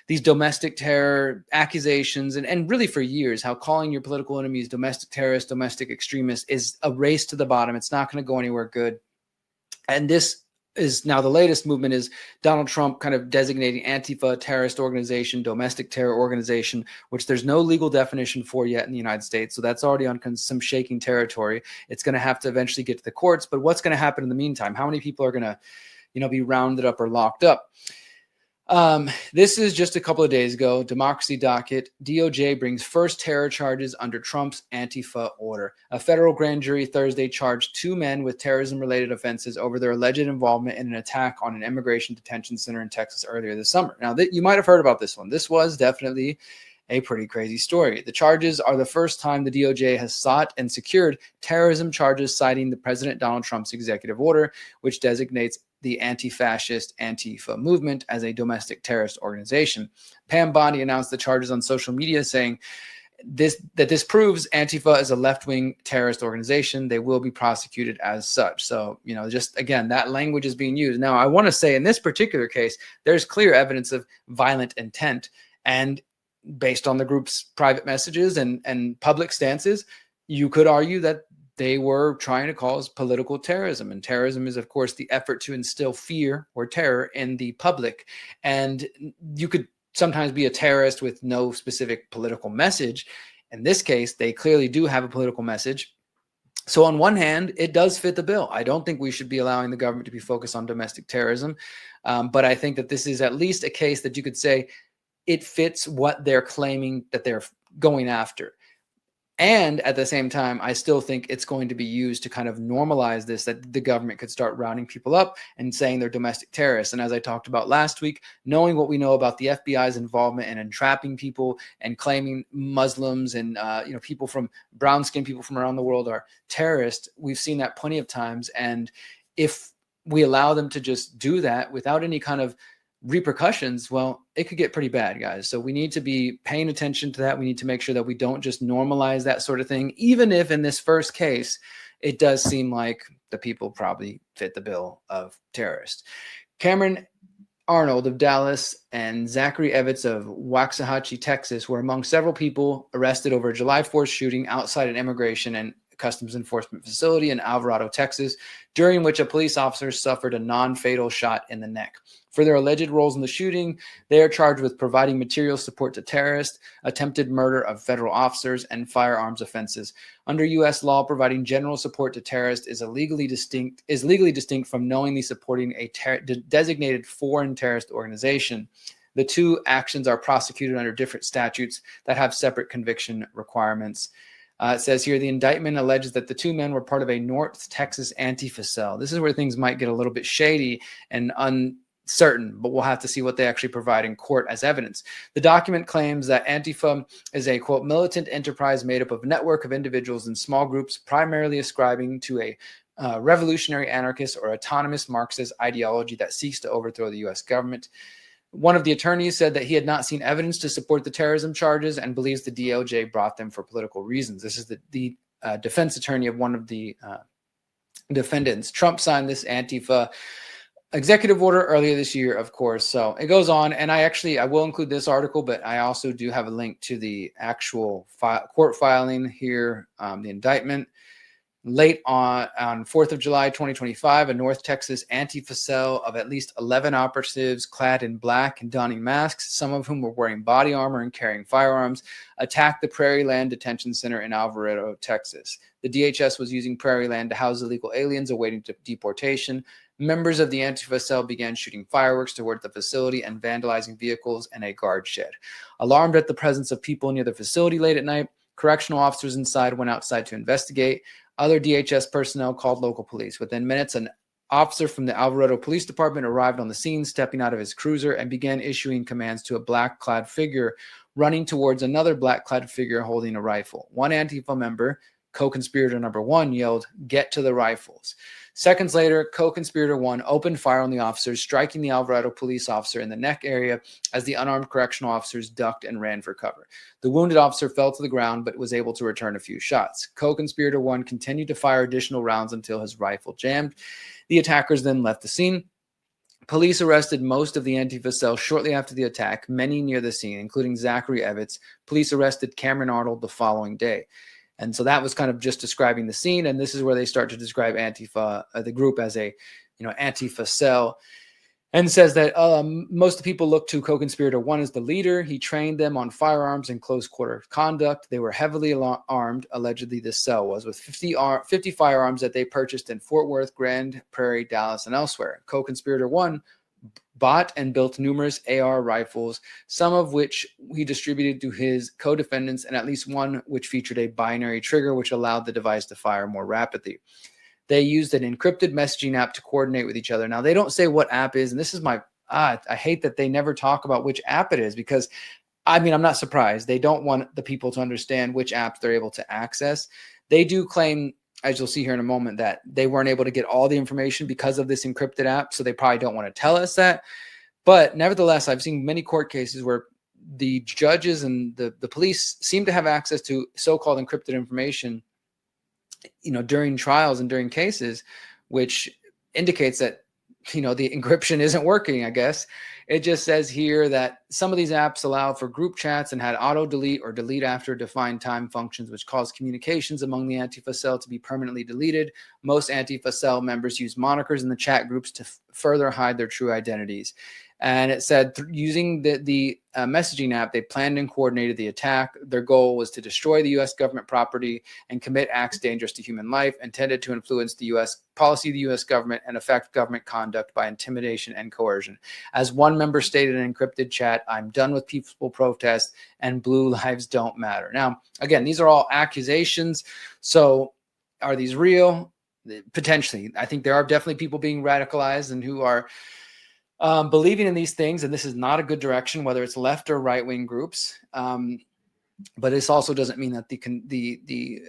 these domestic terror accusations, and really for years, how calling your political enemies domestic terrorists, domestic extremists is a race to the bottom. It's not going to go anywhere good. And this is now the latest movement is Donald Trump kind of designating Antifa a terrorist organization, domestic terror organization, which there's no legal definition for yet in the United States. So that's already on some shaking territory. It's going to have to eventually get to the courts. But what's going to happen in the meantime? How many people are going to, be rounded up or locked up? This is just a couple of days ago. Democracy docket. DOJ brings first terror charges under Trump's Antifa order. A federal grand jury Thursday charged 2 men with terrorism-related offenses over their alleged involvement in an attack on an immigration detention center in Texas earlier this summer. Now, you might have heard about this one. This was definitely a pretty crazy story. The charges are the first time the DOJ has sought and secured terrorism charges citing the President Donald Trump's executive order, which designates the anti-fascist Antifa movement as a domestic terrorist organization. Pam Bondi announced the charges on social media, saying that this proves Antifa is a left-wing terrorist organization. They will be prosecuted as such. So, just again, that language is being used. Now, I want to say in this particular case, there's clear evidence of violent intent. And based on the group's private messages and public stances, you could argue that they were trying to cause political terrorism. And terrorism is, of course, the effort to instill fear or terror in the public. And you could sometimes be a terrorist with no specific political message. In this case, they clearly do have a political message. So on one hand, it does fit the bill. I don't think we should be allowing the government to be focused on domestic terrorism. But I think that this is at least a case that you could say it fits what they're claiming that they're going after. And at the same time, I still think it's going to be used to kind of normalize this, that the government could start rounding people up and saying they're domestic terrorists. And as I talked about last week, knowing what we know about the FBI's involvement in entrapping people and claiming Muslims and people from brown-skinned people from around the world are terrorists, we've seen that plenty of times. And if we allow them to just do that without any kind of repercussions, well, it could get pretty bad, guys. So we need to be paying attention to that. We need to make sure that we don't just normalize that sort of thing, even if in this first case, it does seem like the people probably fit the bill of terrorists. Cameron Arnold of Dallas and Zachary Evans of Waxahachie, Texas, were among several people arrested over a July 4th shooting outside an immigration and Customs Enforcement facility in Alvarado, Texas, during which a police officer suffered a non-fatal shot in the neck. For their alleged roles in the shooting, they are charged with providing material support to terrorists, attempted murder of federal officers, and firearms offenses. Under U.S. law, providing general support to terrorists is legally distinct from knowingly supporting a designated foreign terrorist organization. The two actions are prosecuted under different statutes that have separate conviction requirements. It says here, the indictment alleges that the two men were part of a North Texas Antifa cell. This is where things might get a little bit shady and uncertain, but we'll have to see what they actually provide in court as evidence. The document claims that Antifa is a, quote, militant enterprise made up of a network of individuals in small groups, primarily ascribing to a revolutionary anarchist or autonomous Marxist ideology that seeks to overthrow the U.S. government. One of the attorneys said that he had not seen evidence to support the terrorism charges and believes the DOJ brought them for political reasons. This is the defense attorney of one of the defendants. Trump signed this Antifa executive order earlier this year, of course. So it goes on. And I will include this article, but I also do have a link to the actual court filing here, the indictment. Late on 4th of July, 2025, a North Texas Antifa cell of at least 11 operatives clad in black and donning masks, some of whom were wearing body armor and carrying firearms, attacked the Prairie Land Detention Center in Alvarado, Texas. The DHS was using Prairie Land to house illegal aliens awaiting deportation. Members of the Antifa cell began shooting fireworks toward the facility and vandalizing vehicles and a guard shed. Alarmed at the presence of people near the facility late at night, correctional officers inside went outside to investigate. Other DHS personnel called local police. Within minutes, an officer from the Alvarado Police Department arrived on the scene, stepping out of his cruiser and began issuing commands to a black-clad figure running towards another black-clad figure holding a rifle. One Antifa member, co-conspirator number 1, yelled, "Get to the rifles." Seconds later, co-conspirator 1 opened fire on the officers, striking the Alvarado police officer in the neck area as the unarmed correctional officers ducked and ran for cover. The wounded officer fell to the ground but was able to return a few shots. Co-conspirator 1 continued to fire additional rounds until his rifle jammed. The attackers then left the scene. Police arrested most of the Antifa cell shortly after the attack, many near the scene, including Zachary Evitz. Police arrested Cameron Arnold the following day. And so that was kind of just describing the scene. And this is where they start to describe Antifa, the group, as a, Antifa cell, and says that most of the people look to co-conspirator 1 as the leader. He trained them on firearms and close quarter conduct. They were heavily armed, allegedly this cell was, with 50 firearms that they purchased in Fort Worth, Grand Prairie, Dallas, and elsewhere. Co-conspirator 1 bought and built numerous AR rifles, some of which he distributed to his co-defendants, and at least one which featured a binary trigger, which allowed the device to fire more rapidly. They used an encrypted messaging app to coordinate with each other. Now, they don't say what app is, and this is I hate that they never talk about which app it is, because, I'm not surprised. They don't want the people to understand which apps they're able to access. They do claim, as you'll see here in a moment, that they weren't able to get all the information because of this encrypted app, so they probably don't want to tell us that. But nevertheless, I've seen many court cases where the judges and the police seem to have access to so-called encrypted information, during trials and during cases, which indicates that, the encryption isn't working, I guess. It just says here that some of these apps allow for group chats and had auto delete or delete after defined time functions, which cause communications among the Antifa cell to be permanently deleted. Most Antifa cell members use monikers in the chat groups to further hide their true identities. And it said using the messaging app, they planned and coordinated the attack. Their goal was to destroy the U.S. government property and commit acts dangerous to human life, intended to influence the U.S. policy of the U.S. government and affect government conduct by intimidation and coercion. As one member stated in an encrypted chat, "I'm done with peaceful protests and blue lives don't matter." Now, again, these are all accusations. So are these real? Potentially. I think there are definitely people being radicalized and who are believing in these things, and this is not a good direction, whether it's left or right wing groups. But this also doesn't mean that the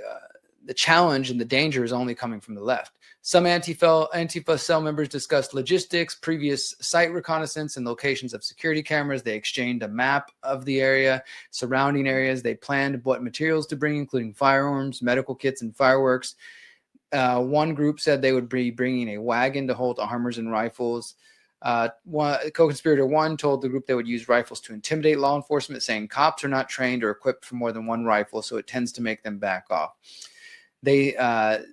challenge and the danger is only coming from the left. Some Antifa cell members discussed logistics, previous site reconnaissance, and locations of security cameras. They exchanged a map of the area, surrounding areas. They planned what materials to bring, including firearms, medical kits, and fireworks. One group said they would be bringing a wagon to hold armors and rifles. Co-conspirator 1 told the group they would use rifles to intimidate law enforcement, saying cops are not trained or equipped for more than one rifle, so it tends to make them back off. They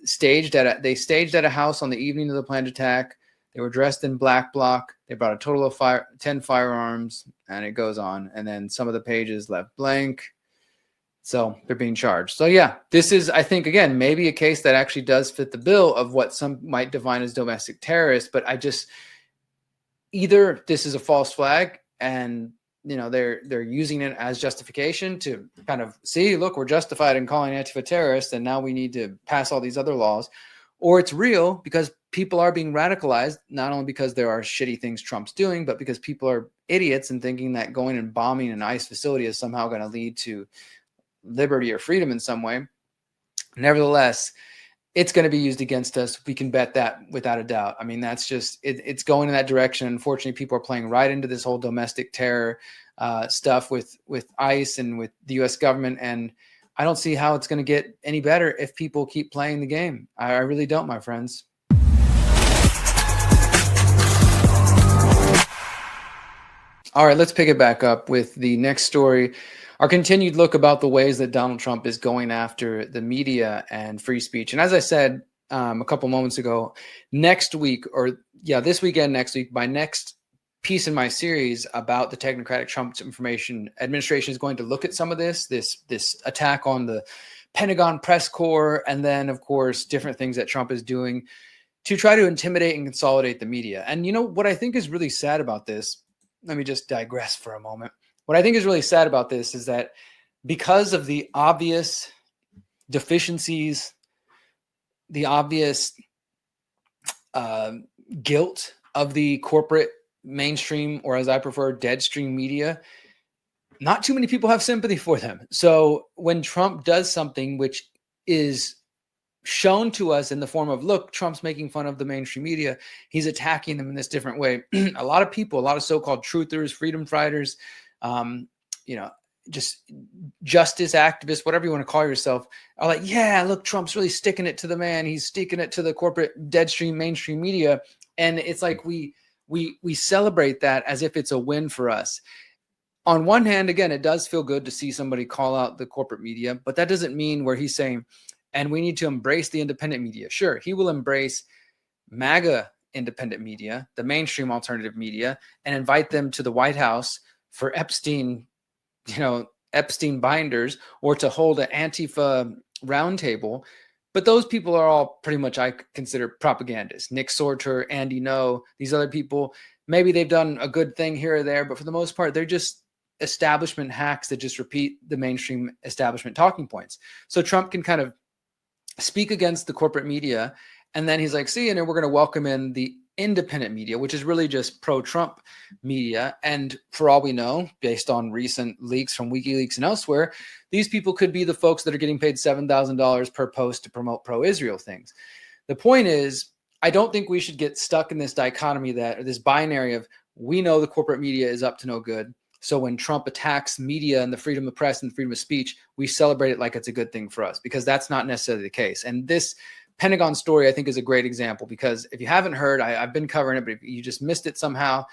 staged at a house on the evening of the planned attack. They were dressed in black bloc. They brought a total of 10 firearms, and it goes on. And then some of the pages left blank. So they're being charged. So yeah, this is, I think, again, maybe a case that actually does fit the bill of what some might define as domestic terrorists. But either this is a false flag and they're using it as justification to kind of see, look, we're justified in calling Antifa terrorists, and now we need to pass all these other laws, or it's real because people are being radicalized, not only because there are shitty things Trump's doing, but because people are idiots and thinking that going and bombing an ICE facility is somehow going to lead to liberty or freedom in some way. Nevertheless, it's going to be used against us. We can bet that without a doubt. I mean, that's just, it's going in that direction. Unfortunately, people are playing right into this whole domestic terror stuff with ICE and with the U.S. government. And I don't see how it's going to get any better if people keep playing the game. I really don't, my friends. All right, let's pick it back up with the next story. Our continued look about the ways that Donald Trump is going after the media and free speech. And as I said a couple moments ago, this weekend, next week, my next piece in my series about the Technocratic Trump Administration is going to look at some of this attack on the Pentagon press corps, and then, of course, different things that Trump is doing to try to intimidate and consolidate the media. And what I think is really sad about this, let me just digress for a moment. What I think is really sad about this is that because of the obvious deficiencies, the obvious guilt of the corporate mainstream, or as I prefer, deadstream media, not too many people have sympathy for them. So when Trump does something which is shown to us in the form of, look, Trump's making fun of the mainstream media, he's attacking them in this different way. A lot of people, a lot of so-called truthers, freedom fighters, just justice activists, whatever you want to call yourself, are like, yeah, look, Trump's really sticking it to the man. He's sticking it to the corporate deadstream mainstream media. And it's like we celebrate that as if it's a win for us. On one hand, again, it does feel good to see somebody call out the corporate media, but that doesn't mean where he's saying, and we need to embrace the independent media. Sure, he will embrace MAGA independent media, the mainstream alternative media, and invite them to the White House for Epstein binders, or to hold an Antifa roundtable. But those people are all pretty much, I consider, propagandists. Nick Sorter, Andy Ngo, these other people, maybe they've done a good thing here or there, but for the most part, they're just establishment hacks that just repeat the mainstream establishment talking points. So Trump can kind of speak against the corporate media, and then he's like, see, and then we're going to welcome in the independent media, which is really just pro-Trump media. And for all we know, based on recent leaks from WikiLeaks and elsewhere, these people could be the folks that are getting paid $7,000 per post to promote pro-Israel things. The point is, I don't think we should get stuck in this dichotomy or this binary of, we know the corporate media is up to no good. So when Trump attacks media and the freedom of press and the freedom of speech, we celebrate it like it's a good thing for us, because that's not necessarily the case. And this Pentagon story, I think, is a great example, because if you haven't heard, I've been covering it, but if you just missed it somehow,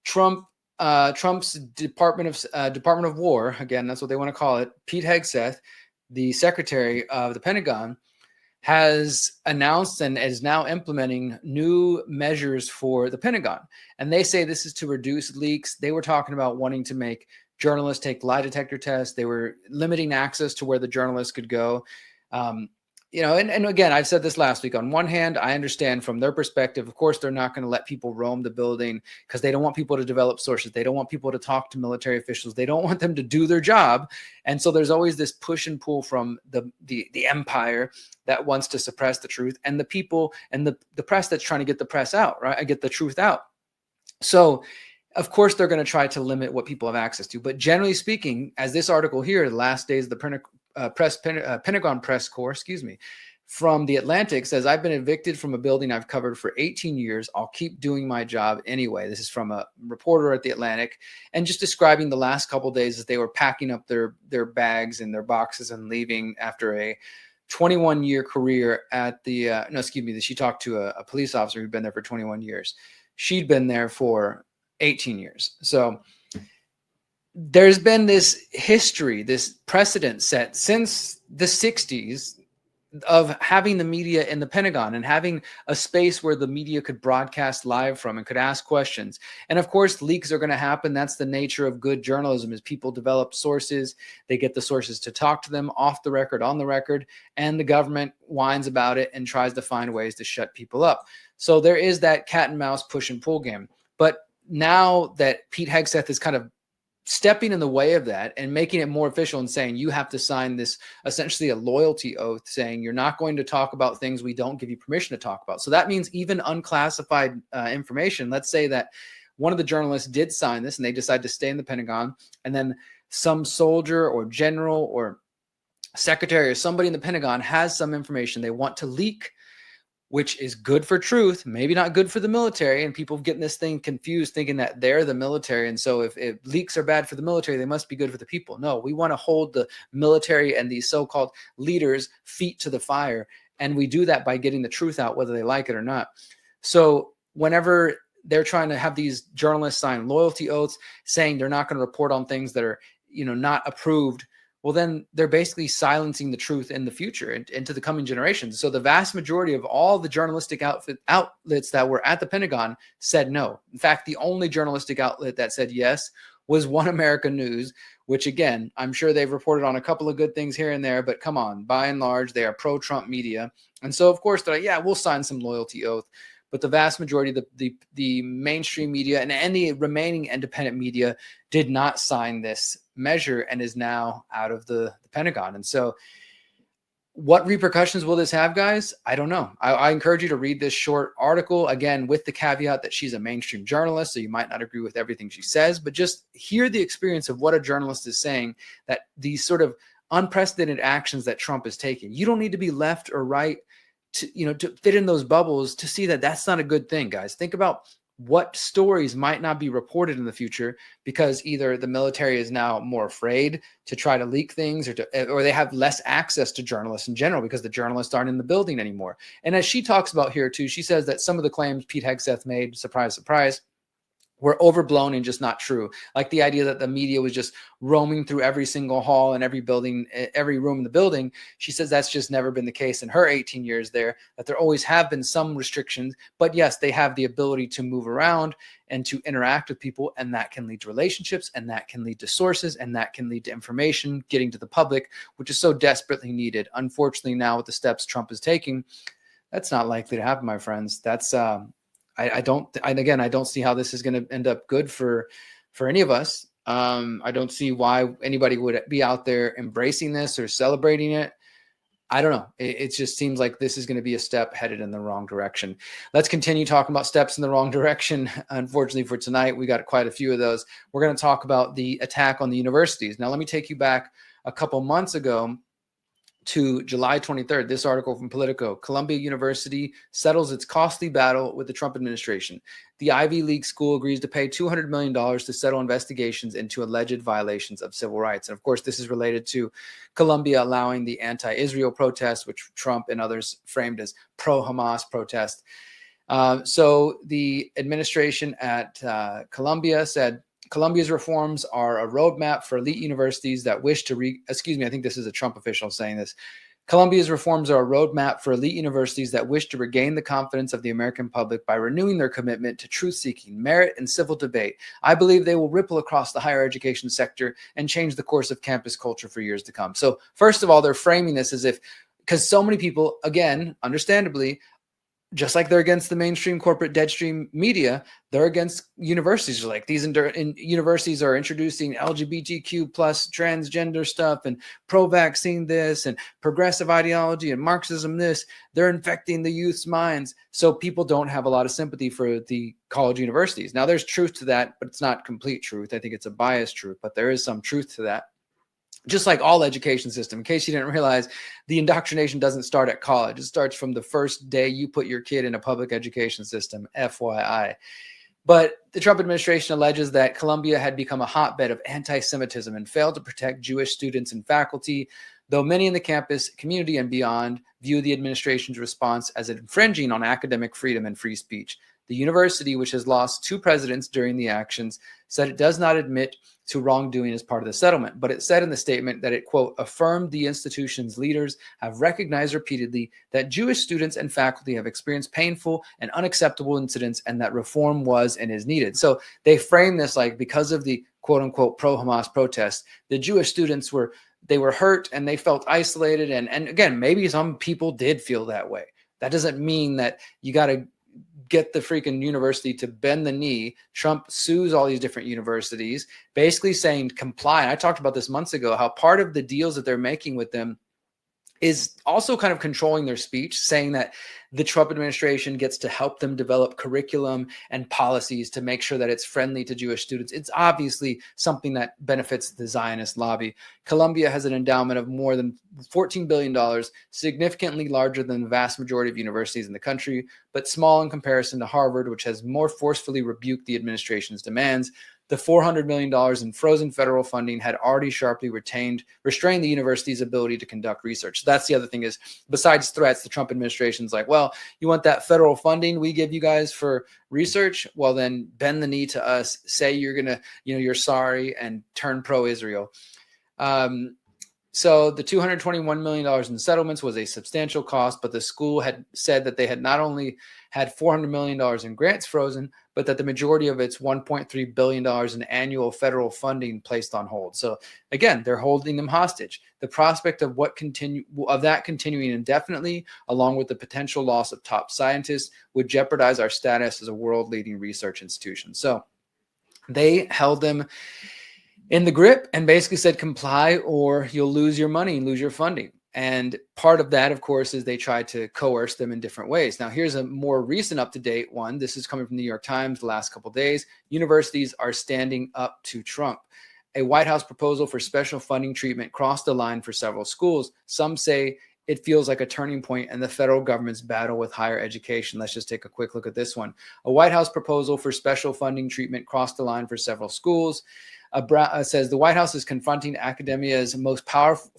Trump's Department of War, again, that's what they want to call it, Pete Hegseth, the Secretary of the Pentagon, has announced and is now implementing new measures for the Pentagon. And they say this is to reduce leaks. They were talking about wanting to make journalists take lie detector tests. They were limiting access to where the journalists could go. And again, I've said this last week. On one hand, I understand from their perspective, of course, they're not going to let people roam the building because they don't want people to develop sources. They don't want people to talk to military officials. They don't want them to do their job. And so there's always this push and pull from the empire that wants to suppress the truth, and the people and the press that's trying to get the press out, right? I get the truth out. So of course, they're going to try to limit what people have access to. But generally speaking, as this article here, the last days of the Pentagon press corps, from The Atlantic says, I've been evicted from a building I've covered for 18 years. I'll keep doing my job anyway. This is from a reporter at The Atlantic, and just describing the last couple of days as they were packing up their bags and their boxes and leaving after a 21-year career at she talked to a police officer who'd been there for 21 years. She'd been there for 18 years. So there's been this history, this precedent set since the 60s, of having the media in the Pentagon and having a space where the media could broadcast live from and could ask questions. And of course, leaks are going to happen. That's the nature of good journalism, is people develop sources. They get the sources to talk to them off the record, on the record, and the government whines about it and tries to find ways to shut people up. So there is that cat and mouse push and pull game. But now that Pete Hegseth is kind of stepping in the way of that and making it more official and saying you have to sign this, essentially a loyalty oath, saying you're not going to talk about things we don't give you permission to talk about. So that means even unclassified information. Let's say that one of the journalists did sign this and they decide to stay in the Pentagon, and then some soldier or general or secretary or somebody in the Pentagon has some information they want to leak, which is good for truth, maybe not good for the military. And people getting this thing confused, thinking that they're the military. And so if leaks are bad for the military, they must be good for the people. No, we want to hold the military and these so-called leaders' feet to the fire. And we do that by getting the truth out, whether they like it or not. So whenever they're trying to have these journalists sign loyalty oaths saying they're not going to report on things that are, not approved, well, then they're basically silencing the truth in the future and into the coming generations. So the vast majority of all the journalistic outlets that were at the Pentagon said no. In fact, the only journalistic outlet that said yes was One America News, which, again, I'm sure they've reported on a couple of good things here and there, but come on, by and large, they are pro-Trump media. And so, of course, they're like, yeah, we'll sign some loyalty oath. But the vast majority of the mainstream media and any remaining independent media did not sign this measure and is now out of the Pentagon. And so what repercussions will this have, guys? I don't know. I encourage you to read this short article, again, with the caveat that she's a mainstream journalist, so you might not agree with everything she says, but just hear the experience of what a journalist is saying, that these sort of unprecedented actions that Trump is taking. You don't need to be left or right to fit in those bubbles to see that that's not a good thing, guys. Think about what stories might not be reported in the future because either the military is now more afraid to try to leak things, or they have less access to journalists in general because the journalists aren't in the building anymore. And as she talks about here too, she says that some of the claims Pete Hegseth made, surprise, surprise, were overblown and just not true. Like the idea that the media was just roaming through every single hall and every building, every room in the building. She says that's just never been the case in her 18 years there, that there always have been some restrictions, but yes, they have the ability to move around and to interact with people. And that can lead to relationships, and that can lead to sources, and that can lead to information getting to the public, which is so desperately needed. Unfortunately, now with the steps Trump is taking, that's not likely to happen, my friends. That's, I don't see how this is going to end up good for any of us. I don't see why anybody would be out there embracing this or celebrating it. I don't know. It just seems like this is going to be a step headed in the wrong direction. Let's continue talking about steps in the wrong direction. Unfortunately for tonight, we got quite a few of those. We're going to talk about the attack on the universities. Now, let me take you back a couple months ago to July 23rd, this article from Politico. Columbia University settles its costly battle with the Trump administration. The Ivy League school agrees to pay $200 million to settle investigations into alleged violations of civil rights. And of course, this is related to Columbia allowing the anti-Israel protest, which Trump and others framed as pro-Hamas protest. So the administration at Columbia said, Columbia's reforms are a roadmap for elite universities that wish to I think this is a Trump official saying this. Columbia's reforms are a roadmap for elite universities that wish to regain the confidence of the American public by renewing their commitment to truth-seeking, merit, and civil debate. I believe they will ripple across the higher education sector and change the course of campus culture for years to come. So first of all, they're framing this as if, because so many people, again, understandably, just like they're against the mainstream corporate deadstream media, they're against universities. Like these universities are introducing LGBTQ plus transgender stuff and pro-vaccine this and progressive ideology and Marxism this. They're infecting the youth's minds. So people don't have a lot of sympathy for the college universities. Now there's truth to that, but it's not complete truth. I think it's a biased truth, but there is some truth to that. Just like all education system, in case you didn't realize, the indoctrination doesn't start at college. It starts from the first day you put your kid in a public education system, FYI. But the Trump administration alleges that Columbia had become a hotbed of anti-Semitism and failed to protect Jewish students and faculty. though many in the campus community and beyond view the administration's response as infringing on academic freedom and free speech. The university, which has lost 2 presidents during the actions, said it does not admit to wrongdoing as part of the settlement, but it said in the statement that it, quote, affirmed the institution's leaders have recognized repeatedly that Jewish students and faculty have experienced painful and unacceptable incidents and that reform was and is needed. So they frame this like because of the quote unquote pro-Hamas protests, the Jewish students were hurt and they felt isolated. And again, maybe some people did feel that way. That doesn't mean that you got to get the freaking university to bend the knee. Trump sues all these different universities, basically saying comply. And I talked about this months ago, how part of the deals that they're making with them is also kind of controlling their speech, saying that the Trump administration gets to help them develop curriculum and policies to make sure that it's friendly to Jewish students. It's obviously something that benefits the Zionist lobby. Columbia has an endowment of more than $14 billion, significantly larger than the vast majority of universities in the country, but small in comparison to Harvard, which has more forcefully rebuked the administration's demands. The $400 million in frozen federal funding had already sharply restrained the university's ability to conduct research. So that's the other thing is, besides threats, the Trump administration's like, well, you want that federal funding we give you guys for research? Well, then bend the knee to us, say you're going to, you're sorry, and turn pro-Israel. So the $221 million in settlements was a substantial cost, but the school had said that they had not only had $400 million in grants frozen, but that the majority of its $1.3 billion in annual federal funding placed on hold. So again, they're holding them hostage. The prospect of that continuing indefinitely, along with the potential loss of top scientists, would jeopardize our status as a world-leading research institution. So they held them in the grip and basically said comply or you'll lose your money and lose your funding. And part of that, of course, is they tried to coerce them in different ways. Now, here's a more recent up-to-date one. This is coming from the New York Times the last couple of days. Universities are standing up to Trump. A White House proposal for special funding treatment crossed the line for several schools. Some say it feels like a turning point in the federal government's battle with higher education. Let's just take a quick look at this one. A White House proposal for special funding treatment crossed the line for several schools. Says the White House is confronting academia's most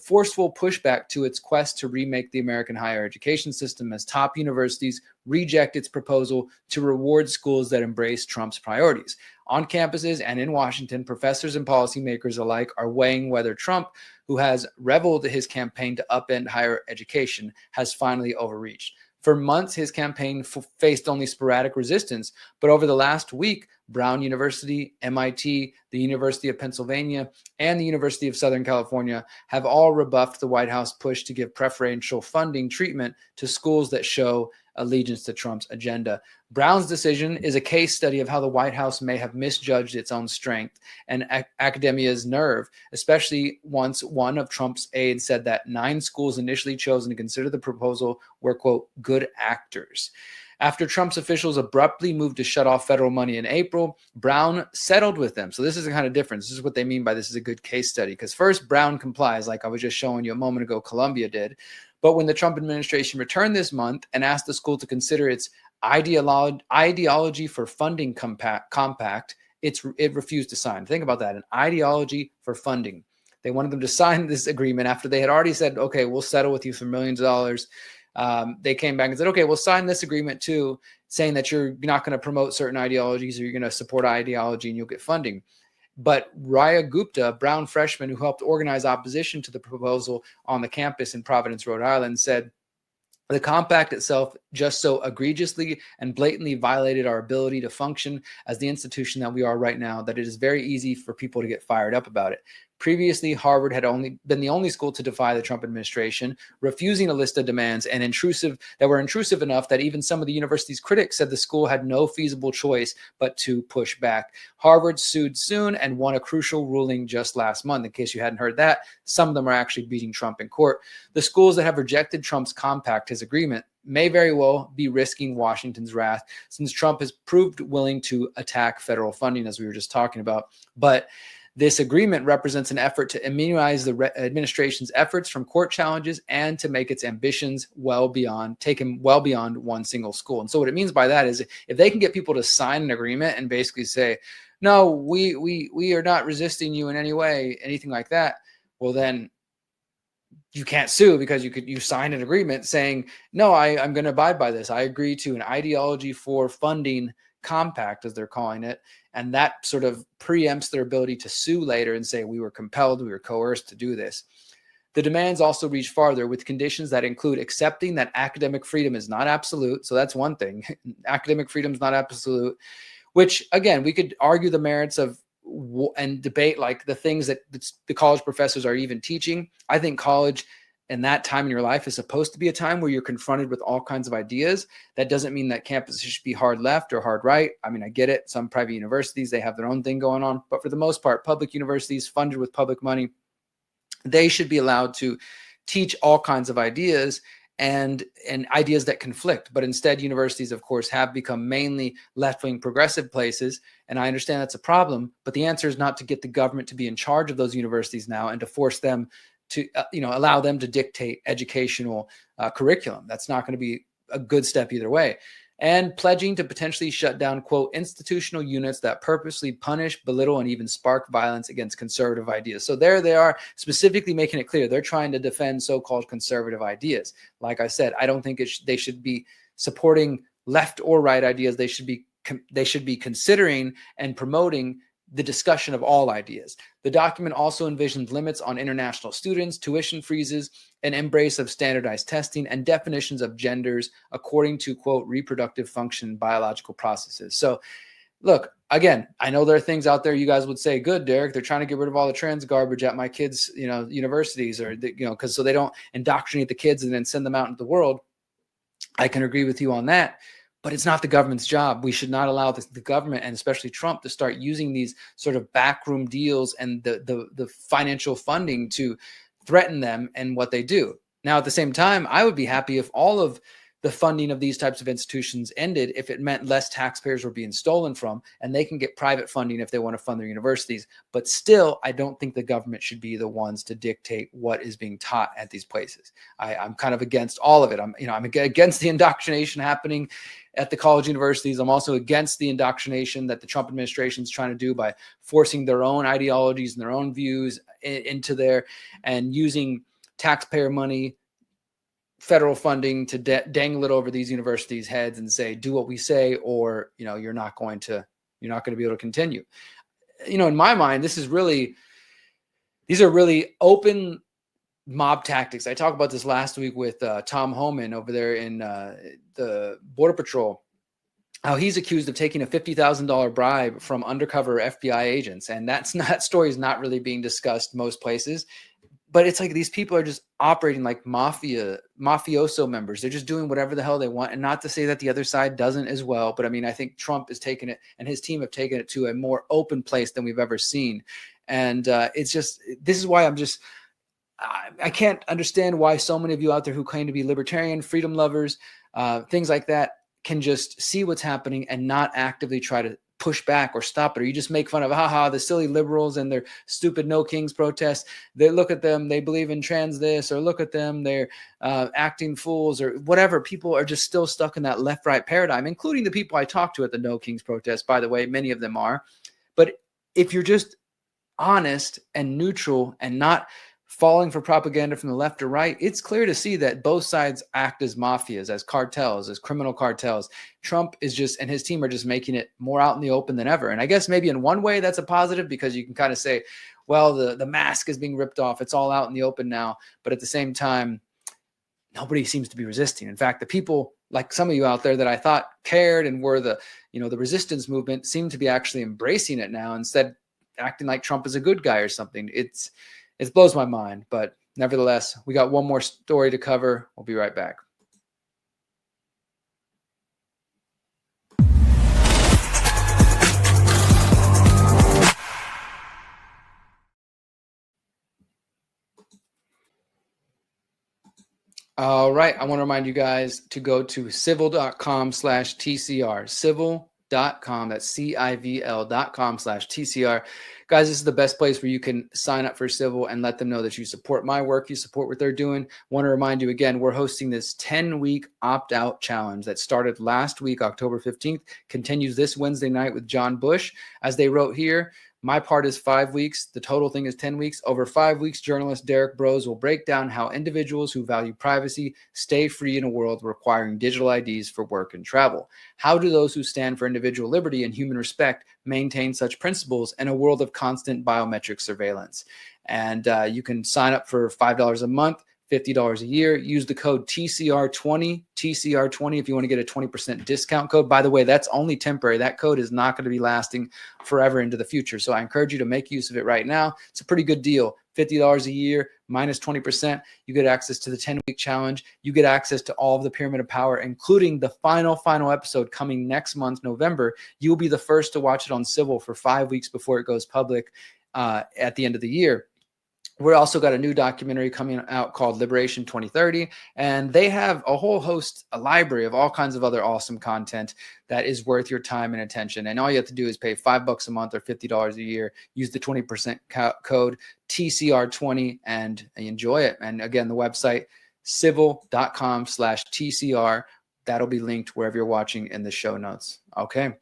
forceful pushback to its quest to remake the American higher education system as top universities reject its proposal to reward schools that embrace Trump's priorities. On campuses and in Washington, professors and policymakers alike are weighing whether Trump, who has reveled his campaign to upend higher education, has finally overreached. For months, his campaign faced only sporadic resistance, but over the last week, Brown University, MIT, the University of Pennsylvania, and the University of Southern California have all rebuffed the White House push to give preferential funding treatment to schools that show allegiance to Trump's agenda. Brown's decision is a case study of how the White House may have misjudged its own strength and academia's nerve, especially once one of Trump's aides said that 9 schools initially chosen to consider the proposal were, quote, good actors. After Trump's officials abruptly moved to shut off federal money in April, Brown settled with them. So this is the kind of difference. This is what they mean by this is a good case study. Because first, Brown complies, like I was just showing you a moment ago, Columbia did. But when the Trump administration returned this month and asked the school to consider its ideology for funding compact, it refused to sign. Think about that, an ideology for funding. They wanted them to sign this agreement after they had already said, okay, we'll settle with you for millions of dollars. They came back and said, okay, we'll sign this agreement too, saying that you're not going to promote certain ideologies or you're going to support ideology and you'll get funding. But Raya Gupta, a Brown freshman who helped organize opposition to the proposal on the campus in Providence, Rhode Island, said, the compact itself just so egregiously and blatantly violated our ability to function as the institution that we are right now that it is very easy for people to get fired up about it. Previously, Harvard had only been the only school to defy the Trump administration, refusing a list of demands that were intrusive enough that even some of the university's critics said the school had no feasible choice but to push back. Harvard sued soon and won a crucial ruling just last month. In case you hadn't heard that, some of them are actually beating Trump in court. The schools that have rejected Trump's compact, his agreement, may very well be risking Washington's wrath since Trump has proved willing to attack federal funding, as we were just talking about. But this agreement represents an effort to immunize the administration's efforts from court challenges and to make its ambitions take him well beyond one single school. And so what it means by that is if they can get people to sign an agreement and basically say, no, we are not resisting you in any way, anything like that, well, then you can't sue because you sign an agreement saying, no, I'm going to abide by this. I agree to an ideology for funding compact, as they're calling it. And that sort of preempts their ability to sue later and say, we were compelled, we were coerced to do this. The demands also reach farther with conditions that include accepting that academic freedom is not absolute. So that's one thing. Academic freedom is not absolute, which, again, we could argue the merits of and debate like the things that the college professors are even teaching. I think college and that time in your life is supposed to be a time where you're confronted with all kinds of ideas. That doesn't mean that campuses should be hard left or hard right. I mean, I get it. Some private universities, they have their own thing going on. But for the most part, public universities funded with public money, they should be allowed to teach all kinds of ideas and ideas that conflict. But instead, universities, of course, have become mainly left-wing progressive places. And I understand that's a problem, but the answer is not to get the government to be in charge of those universities now and to force them to, allow them to dictate educational curriculum. That's not going to be a good step either way. And pledging to potentially shut down, quote, institutional units that purposely punish, belittle, and even spark violence against conservative ideas. So there they are, specifically making it clear they're trying to defend so-called conservative ideas. Like I said, I don't think they should be supporting left or right ideas. They should be considering and promoting the discussion of all ideas. The document also envisions limits on international students, tuition freezes, an embrace of standardized testing, and definitions of genders according to, quote, reproductive function biological processes. So look, again, I know there are things out there you guys would say, good, Derrick, they're trying to get rid of all the trans garbage at my kids', universities, or, because so they don't indoctrinate the kids and then send them out into the world. I can agree with you on that. But it's not the government's job. We should not allow the government, and especially Trump, to start using these sort of backroom deals and the financial funding to threaten them and what they do. Now, at the same time, I would be happy if all of the funding of these types of institutions ended, if it meant less taxpayers were being stolen from, and they can get private funding if they want to fund their universities. But still, I don't think the government should be the ones to dictate what is being taught at these places. I'm kind of against all of it. I'm against the indoctrination happening at the college universities. I'm also against the indoctrination that the Trump administration is trying to do by forcing their own ideologies and their own views into there and using taxpayer money, federal funding to dangle it over these universities' heads and say, do what we say, or, you're not going to be able to continue. In my mind, these are really open mob tactics. I talked about this last week with Tom Homan over there in the Border Patrol, how he's accused of taking a $50,000 bribe from undercover FBI agents. And that story is not really being discussed most places. But it's like these people are just operating like mafioso members. They're just doing whatever the hell they want. And not to say that the other side doesn't as well. But I mean, I think Trump has taken it, and his team have taken it to a more open place than we've ever seen. And this is why I can't understand why so many of you out there who claim to be libertarian, freedom lovers, things like that, can just see what's happening and not actively try to push back or stop it. Or you just make fun of, the silly liberals and their stupid No Kings protests. They look at them, they believe in trans this, or look at them, they're acting fools, or whatever. People are just still stuck in that left-right paradigm, including the people I talked to at the No Kings protest, by the way. Many of them are. But if you're just honest and neutral and not falling for propaganda from the left or right, it's clear to see that both sides act as mafias, as cartels, as criminal cartels. Trump and his team are just making it more out in the open than ever. And I guess maybe in one way that's a positive, because you can kind of say, well, the mask is being ripped off. It's all out in the open now. But at the same time, nobody seems to be resisting. In fact, the people like some of you out there that I thought cared and were the resistance movement seem to be actually embracing it now, instead acting like Trump is a good guy or something. It blows my mind, but nevertheless, we got one more story to cover. We'll be right back. All right. I want to remind you guys to go to civil.com/TCR. Civil.com. That's CIVL.com/TCR. Guys, this is the best place where you can sign up for Civil and let them know that you support my work, you support what they're doing. Want to remind you again, we're hosting this 10-week opt-out challenge that started last week, October 15th, continues this Wednesday night with John Bush. As they wrote here, My part is 5 weeks. The total thing is 10 weeks. Over 5 weeks, journalist Derrick Broze will break down how individuals who value privacy stay free in a world requiring digital IDs for work and travel. How do those who stand for individual liberty and human respect maintain such principles in a world of constant biometric surveillance? And you can sign up for $5 a month, $50 a year. Use the code TCR20, TCR20 if you want to get a 20% discount code. By the way, that's only temporary. That code is not going to be lasting forever into the future. So I encourage you to make use of it right now. It's a pretty good deal. $50 a year minus 20%. You get access to the 10-week challenge. You get access to all of the Pyramid of Power, including the final episode coming next month, November. You'll be the first to watch it on Civil for 5 weeks before it goes public at the end of the year. We're also got a new documentary coming out called Liberation 2030, and they have a whole host, a library of all kinds of other awesome content that is worth your time and attention. And all you have to do is pay $5 a month or $50 a year, use the 20% code TCR20 and enjoy it. And again, the website, civil.com/TCR. That'll be linked wherever you're watching in the show notes. Okay.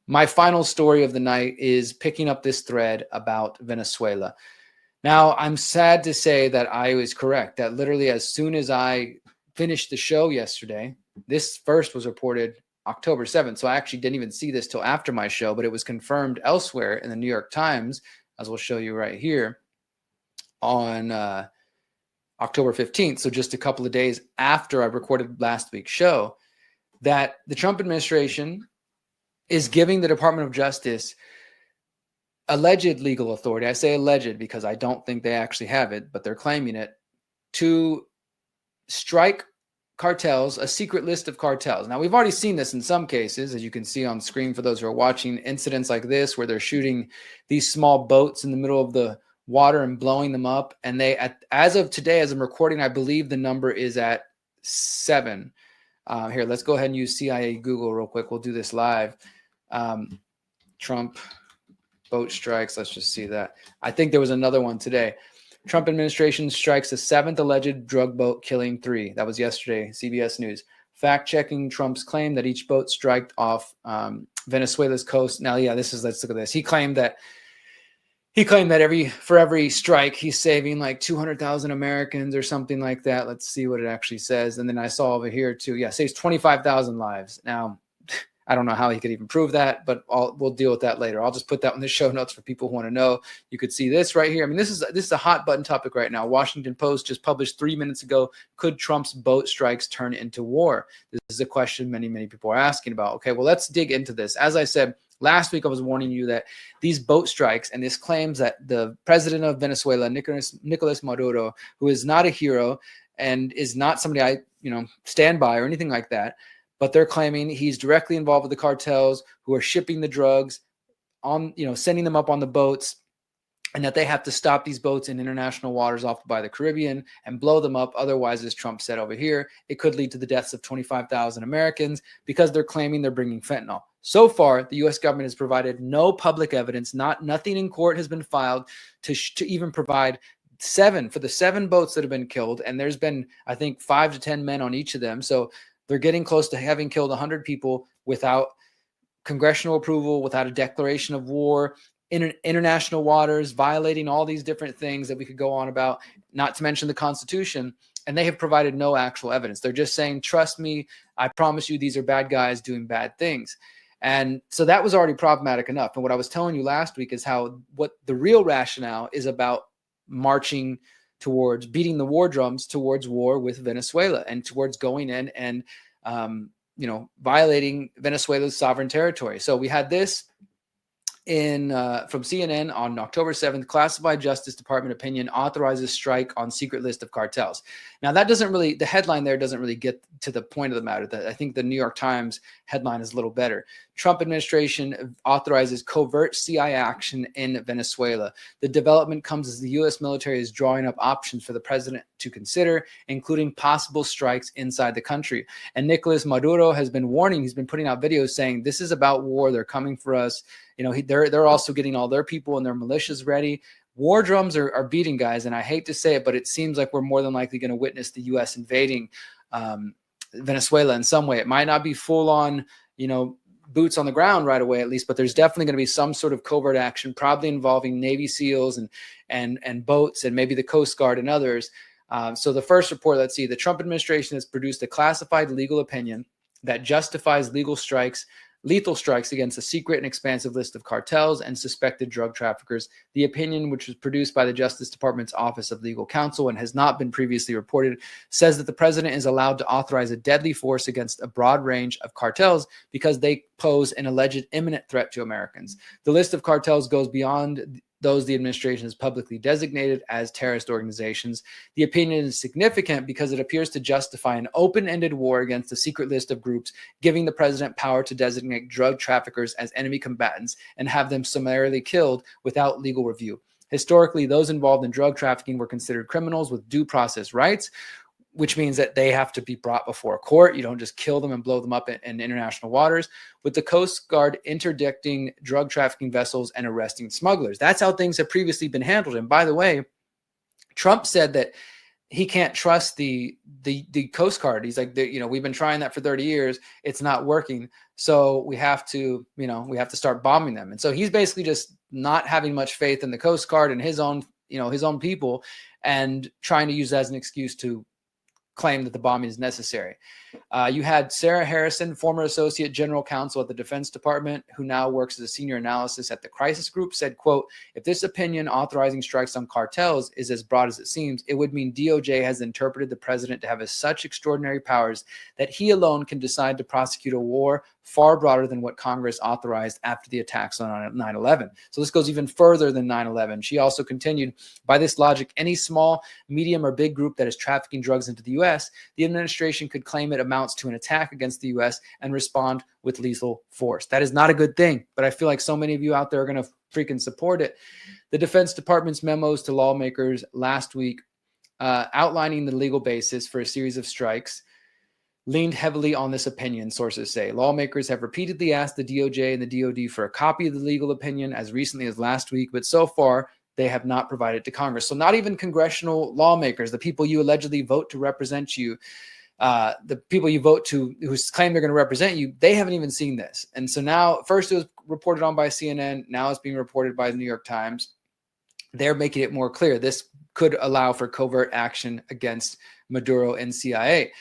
My final story of the night is picking up this thread about Venezuela. Now, I'm sad to say that I was correct, that literally as soon as I finished the show yesterday, this first was reported October 7th. So I actually didn't even see this till after my show, but it was confirmed elsewhere in the New York Times, as we'll show you right here, on October 15th. So just a couple of days after I recorded last week's show, that the Trump administration is giving the Department of Justice alleged legal authority. I say alleged because I don't think they actually have it, but they're claiming it, to strike cartels, a secret list of cartels. Now, we've already seen this in some cases, as you can see on screen for those who are watching, incidents like this where they're shooting these small boats in the middle of the water and blowing them up. And they, as of today, as I'm recording, I believe the number is at 7. Here, let's go ahead and use CIA Google real quick. We'll do this live. Trump boat strikes. Let's just see that. I think there was another one today. Trump administration strikes a 7th alleged drug boat, killing 3. That was yesterday, CBS News. Fact-checking Trump's claim that each boat striked off Venezuela's coast. Now, yeah, let's look at this. He claimed that for every strike, he's saving like 200,000 Americans or something like that. Let's see what it actually says. And then I saw over here too. Yeah, saves 25,000 lives. Now, I don't know how he could even prove that, but we'll deal with that later. I'll just put that in the show notes for people who want to know. You could see this right here. I mean, this is a hot button topic right now. Washington Post just published 3 minutes ago. Could Trump's boat strikes turn into war? This is a question many people are asking about. Okay, well, let's dig into this. As I said, last week I was warning you that these boat strikes and this claims that the president of Venezuela, Nicolas Maduro, who is not a hero and is not somebody I stand by or anything like that, but they're claiming he's directly involved with the cartels who are shipping the drugs on, sending them up on the boats, and that they have to stop these boats in international waters off by the Caribbean and blow them up. Otherwise, as Trump said over here, it could lead to the deaths of 25,000 Americans because they're claiming they're bringing fentanyl. So far, the U.S. government has provided no public evidence. Nothing in court has been filed to even provide for the 7 boats that have been killed. And there's been, I think, 5 to 10 men on each of them. So they're getting close to having killed 100 people without congressional approval, without a declaration of war, in international waters, violating all these different things that we could go on about, not to mention the Constitution. And they have provided no actual evidence. They're just saying, trust me, I promise you, these are bad guys doing bad things. And so that was already problematic enough. And what I was telling you last week is what the real rationale is about marching towards beating the war drums towards war with Venezuela and towards going in and, violating Venezuela's sovereign territory. So we had this from CNN on October 7th, classified Justice Department opinion authorizes strike on secret list of cartels. Now the headline there doesn't really get to the point of the matter. That I think the New York Times headline is a little better. Trump administration authorizes covert CIA action in Venezuela. The development comes as the U.S. military is drawing up options for the president to consider, including possible strikes inside the country. And Nicolas Maduro has been warning, he's been putting out videos saying, this is about war, they're coming for us. They're also getting all their people and their militias ready. War drums are beating, guys, and I hate to say it, but it seems like we're more than likely going to witness the U.S. invading Venezuela in some way. It might not be full on, boots on the ground right away, at least, but there's definitely going to be some sort of covert action, probably involving Navy SEALs and boats and maybe the Coast Guard and others. So the first report, let's see, the Trump administration has produced a classified legal opinion that justifies lethal strikes against a secret and expansive list of cartels and suspected drug traffickers. The opinion, which was produced by the Justice Department's Office of Legal Counsel and has not been previously reported, says that the president is allowed to authorize a deadly force against a broad range of cartels because they pose an alleged imminent threat to Americans. The list of cartels goes beyond those the administration has publicly designated as terrorist organizations. The opinion is significant because it appears to justify an open-ended war against a secret list of groups, giving the president power to designate drug traffickers as enemy combatants and have them summarily killed without legal review. Historically, those involved in drug trafficking were considered criminals with due process rights, which means that they have to be brought before a court. You don't just kill them and blow them up in international waters, with the Coast Guard interdicting drug trafficking vessels and arresting smugglers. That's how things have previously been handled. And by the way, Trump said that he can't trust the Coast Guard. He's like, we've been trying that for 30 years. It's not working. So we have to start bombing them. And so he's basically just not having much faith in the Coast Guard and his own people, and trying to use that as an excuse to claim that the bombing is necessary. You had Sarah Harrison, former associate general counsel at the Defense Department, who now works as a senior analyst at the Crisis Group, said, quote, "If this opinion authorizing strikes on cartels is as broad as it seems, it would mean DOJ has interpreted the president to have such extraordinary powers that he alone can decide to prosecute a war far broader than what Congress authorized after the attacks on 9/11. So this goes even further than 9/11. She also continued, by this logic, any small, medium, or big group that is trafficking drugs into the U.S., the administration could claim it amounts to an attack against the U.S. and respond with lethal force. That is not a good thing, but I feel like so many of you out there are going to freaking support it. The Defense Department's memos to lawmakers last week outlining the legal basis for a series of strikes leaned heavily on this opinion, sources say. Lawmakers have repeatedly asked the DOJ and the DOD for a copy of the legal opinion as recently as last week, but so far they have not provided to Congress. So not even congressional lawmakers, the people you allegedly vote to represent you, the people you vote to who claim they're going to represent you, they haven't even seen this. And so now, first it was reported on by CNN, now it's being reported by the New York Times. They're making it more clear. This could allow for covert action against Maduro and CIA.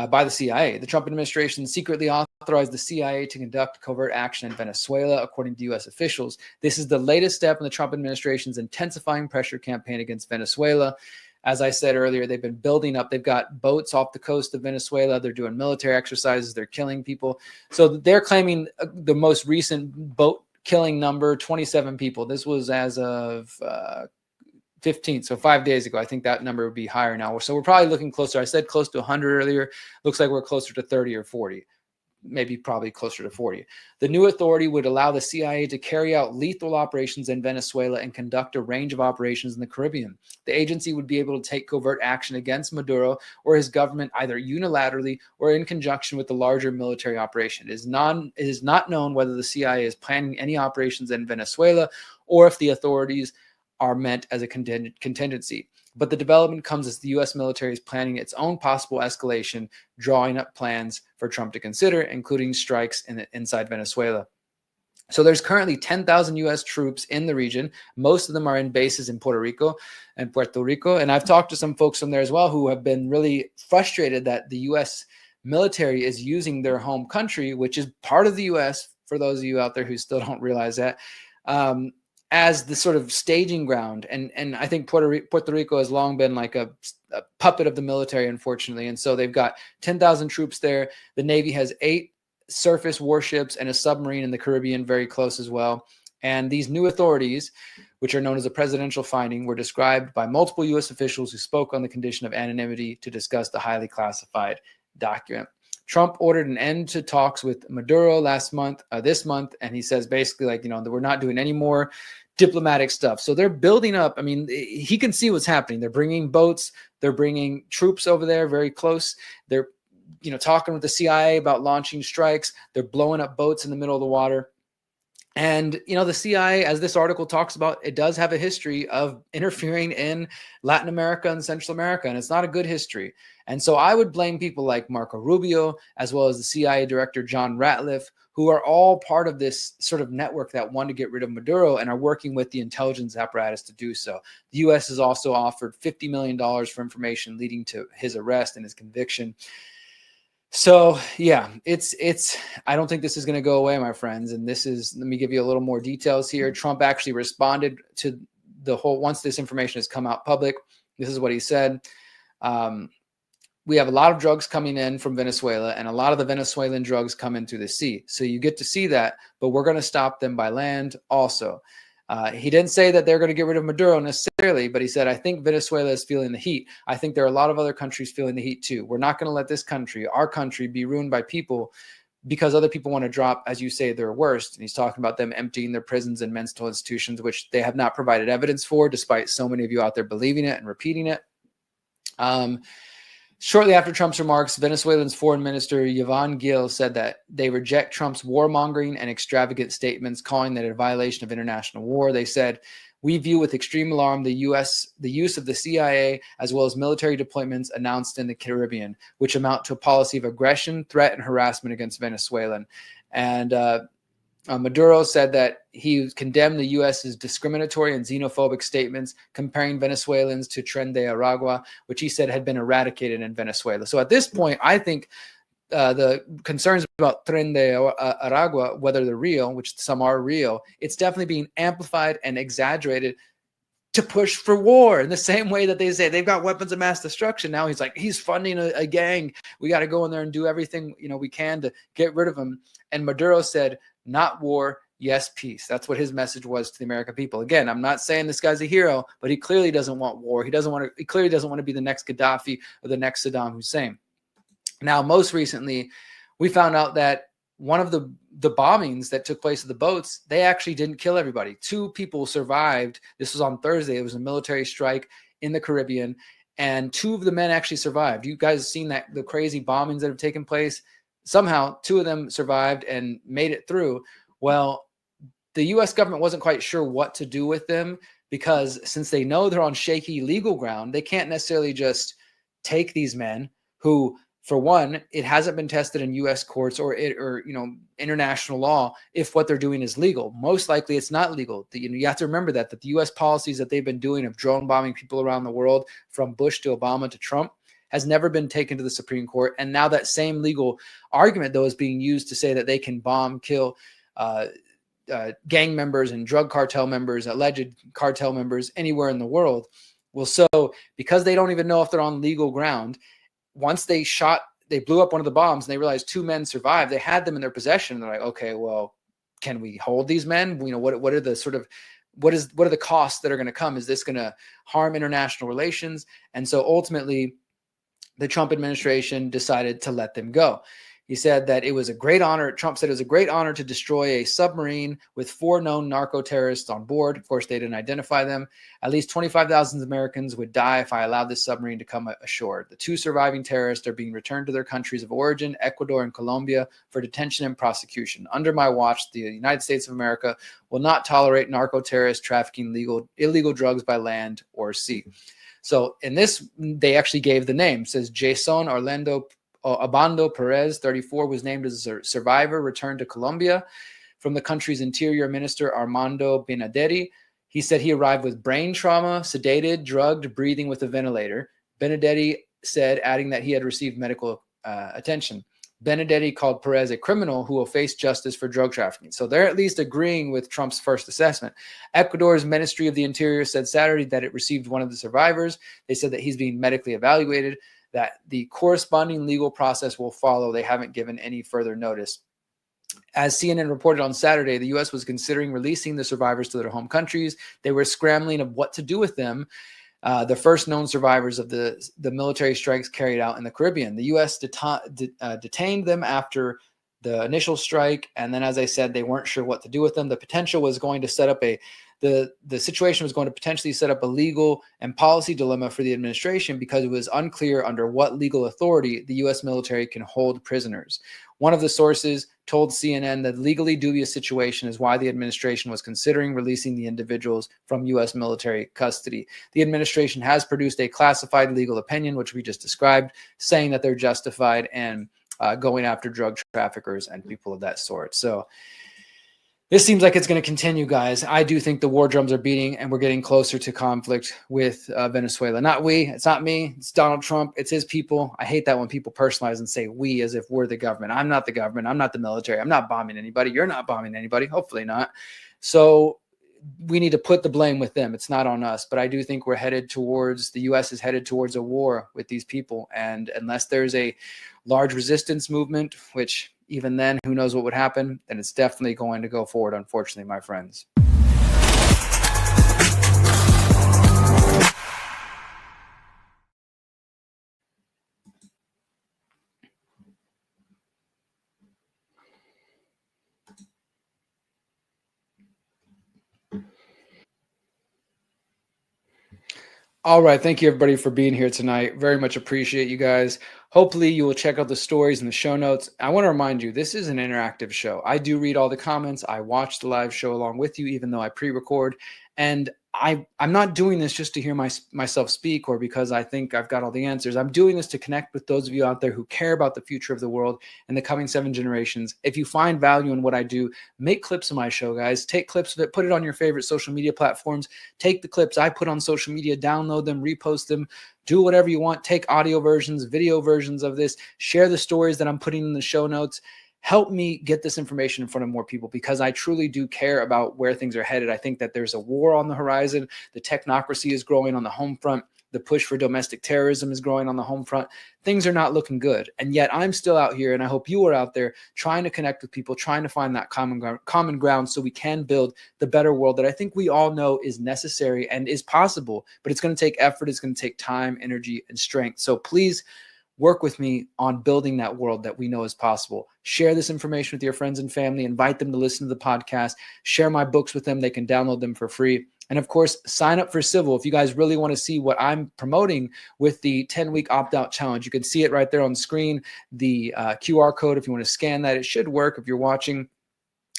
By the CIA. The Trump administration secretly authorized the CIA to conduct covert action in Venezuela, according to U.S. officials. This is the latest step in the Trump administration's intensifying pressure campaign against Venezuela. As I said earlier, they've been building up. They've got boats off the coast of Venezuela. They're doing military exercises. They're killing people. So they're claiming the most recent boat killing number, 27 people. This was as of 15th, so 5 days ago. I think that number would be higher now. So we're probably looking closer. I said close to 100 earlier. Looks like we're closer to 30 or 40, maybe probably closer to 40. The new authority would allow the CIA to carry out lethal operations in Venezuela and conduct a range of operations in the Caribbean. The agency would be able to take covert action against Maduro or his government either unilaterally or in conjunction with the larger military operation. It is not known whether the CIA is planning any operations in Venezuela or if the authorities are meant as a contingency. But the development comes as the U.S. military is planning its own possible escalation, drawing up plans for Trump to consider, including strikes inside Venezuela. So there's currently 10,000 U.S. troops in the region. Most of them are in bases in Puerto Rico. And I've talked to some folks from there as well who have been really frustrated that the U.S. military is using their home country, which is part of the U.S., for those of you out there who still don't realize that, as the sort of staging ground. And I think Puerto Rico has long been like a puppet of the military, unfortunately. And so they've got 10,000 troops there. The Navy has 8 surface warships and a submarine in the Caribbean very close as well. And these new authorities, which are known as a presidential finding, were described by multiple U.S. officials who spoke on the condition of anonymity to discuss the highly classified document. Trump ordered an end to talks with Maduro this month, and he says basically that we're not doing any more diplomatic stuff. So they're building up. I mean, he can see what's happening. They're bringing boats, they're bringing troops over there very close. They're, talking with the CIA about launching strikes. They're blowing up boats in the middle of the water. And, the CIA, as this article talks about, it does have a history of interfering in Latin America and Central America, and it's not a good history. And so I would blame people like Marco Rubio, as well as the CIA director, John Ratliff, who are all part of this sort of network that wanted to get rid of Maduro and are working with the intelligence apparatus to do so. The U.S. has also offered $50 million for information leading to his arrest and his conviction. So yeah, I don't think this is going to go away, my friends. And let me give you a little more details here. Trump actually responded to the whole, once this information has come out public, this is what he said. We have a lot of drugs coming in from Venezuela, and a lot of the Venezuelan drugs come in through the sea. So you get to see that, but we're going to stop them by land also. He didn't say that they're going to get rid of Maduro necessarily, but he said, I think Venezuela is feeling the heat. I think there are a lot of other countries feeling the heat too. We're not going to let this country, our country, be ruined by people because other people want to drop, as you say, their worst. And he's talking about them emptying their prisons and mental institutions, which they have not provided evidence for, despite so many of you out there believing it and repeating it. Shortly after Trump's remarks, Venezuela's foreign minister Yvonne Gil said that they reject Trump's warmongering and extravagant statements, calling that a violation of international war. They said, we view with extreme alarm the use of the CIA as well as military deployments announced in the Caribbean, which amount to a policy of aggression, threat, and harassment against Venezuelan. And Maduro said that he condemned the U.S.'s discriminatory and xenophobic statements comparing Venezuelans to Tren de Aragua, which he said had been eradicated in Venezuela. So at this point, I think the concerns about Tren de Aragua, whether they're real, which some are real, it's definitely being amplified and exaggerated to push for war in the same way that they say they've got weapons of mass destruction. Now he's like, he's funding a gang. We got to go in there and do everything we can to get rid of him. And Maduro said, not war, yes, peace. That's what his message was to the American people. Again, I'm not saying this guy's a hero, but he clearly doesn't want war. He clearly doesn't want to be the next Gaddafi or the next Saddam Hussein. Now, most recently, we found out that one of the bombings that took place at the boats, they actually didn't kill everybody. 2 people survived. This was on Thursday. It was a military strike in the Caribbean, and 2 of the men actually survived. You guys have seen that, the crazy bombings that have taken place. Somehow 2 of them survived and made it through. Well, the U.S. government wasn't quite sure what to do with them because since they know they're on shaky legal ground, they can't necessarily just take these men who, for one, it hasn't been tested in U.S. courts or international law if what they're doing is legal. Most likely it's not legal. You have to remember that the U.S. policies that they've been doing of drone bombing people around the world, from Bush to Obama to Trump, has never been taken to the Supreme Court. And now that same legal argument, though, is being used to say that they can bomb, kill gang members and drug cartel members, alleged cartel members anywhere in the world. Well, so because they don't even know if they're on legal ground, once they blew up one of the bombs and they realized 2 men survived, they had them in their possession. And they're like, okay, well, can we hold these men? What are the costs that are going to come? Is this going to harm international relations? And so ultimately, the Trump administration decided to let them go. He said that it was a great honor. Trump said it was a great honor to destroy a submarine with 4 known narco-terrorists on board. Of course, they didn't identify them. At least 25,000 Americans would die if I allowed this submarine to come ashore. The 2 surviving terrorists are being returned to their countries of origin, Ecuador and Colombia, for detention and prosecution. Under my watch, the United States of America will not tolerate narco-terrorists trafficking illegal drugs by land or sea. So in this, they actually gave the name. It says Jason Orlando Abando Perez, 34, was named as a survivor, returned to Colombia from the country's Interior Minister Armando Benedetti. He said he arrived with brain trauma, sedated, drugged, breathing with a ventilator. Benedetti said, adding that he had received medical attention. Benedetti called Perez a criminal who will face justice for drug trafficking. So they're at least agreeing with Trump's first assessment. Ecuador's Ministry of the Interior said Saturday that it received one of the survivors. They said that he's being medically evaluated, that the corresponding legal process will follow. They haven't given any further notice. As CNN reported on Saturday, the U.S. was considering releasing the survivors to their home countries. They were scrambling of what to do with them. The first known survivors of the military strikes carried out in the Caribbean. The U.S. detained them after the initial strike, and then, as I said, they weren't sure what to do with them. The potential was going to set up a the situation was going to potentially set up a legal and policy dilemma for the administration because it was unclear under what legal authority the U.S. military can hold prisoners. One of the sources told CNN that legally dubious situation is why the administration was considering releasing the individuals from U.S. military custody. The administration has produced a classified legal opinion, which we just described, saying that they're justified in going after drug traffickers and people of that sort. So this seems like it's going to continue, guys. I do think the war drums are beating and we're getting closer to conflict with Venezuela. Not we, it's not me, it's Donald Trump, it's his people. I hate that when people personalize and say we as if we're the government. I'm not the government. I'm not the military. I'm not bombing anybody. You're not bombing anybody. Hopefully not. So we need to put the blame with them. It's not on us. But I do think we're headed towards, the U.S. is headed towards a war with these people. And unless there's a large resistance movement, which even then, who knows what would happen, then it's definitely going to go forward, unfortunately, my friends. All right. Thank you, everybody, for being here tonight. Very much appreciate you guys. Hopefully, you will check out the stories in the show notes. I want to remind you, this is an interactive show. I do read all the comments. I watch the live show along with you, even though I pre-record. And I'm not doing this just to hear myself speak or because I think I've got all the answers. I'm doing this to connect with those of you out there who care about the future of the world and the coming 7 generations. If you find value in what I do, make clips of my show, guys. Take clips of it, put it on your favorite social media platforms. Take the clips I put on social media, download them, repost them, do whatever you want. Take audio versions, video versions of this, share the stories that I'm putting in the show notes. Help me get this information in front of more people because I truly do care about where things are headed. I think that there's a war on the horizon. The technocracy is growing on the home front. The push for domestic terrorism is growing on the home front. Things are not looking good. And yet I'm still out here, and I hope you are out there trying to connect with people, trying to find that common ground so we can build the better world that I think we all know is necessary and is possible. But it's going to take effort. It's going to take time, energy, and strength. So please work with me on building that world that we know is possible. Share this information with your friends and family. Invite them to listen to the podcast. Share my books with them. They can download them for free. And of course, sign up for Civil. If you guys really want to see what I'm promoting with the 10-week opt-out challenge, you can see it right there on the screen. The QR code, if you want to scan that, it should work if you're watching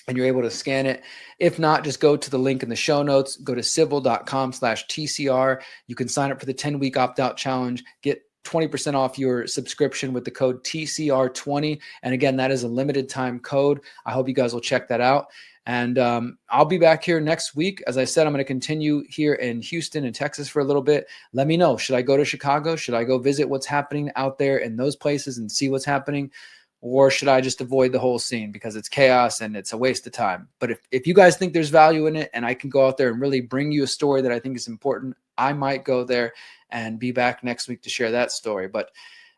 and you're able to scan it. If not, just go to the link in the show notes. Go to civil.com/TCR. You can sign up for the 10-week opt-out challenge. Get 20% off your subscription with the code TCR20. And again, that is a limited time code. I hope you guys will check that out. And I'll be back here next week. As I said, I'm going to continue here in Houston and Texas for a little bit. Let me know. Should I go to Chicago? Should I go visit what's happening out there in those places and see what's happening? Or should I just avoid the whole scene because it's chaos and it's a waste of time? But if you guys think there's value in it and I can go out there and really bring you a story that I think is important, I might go there and be back next week to share that story. But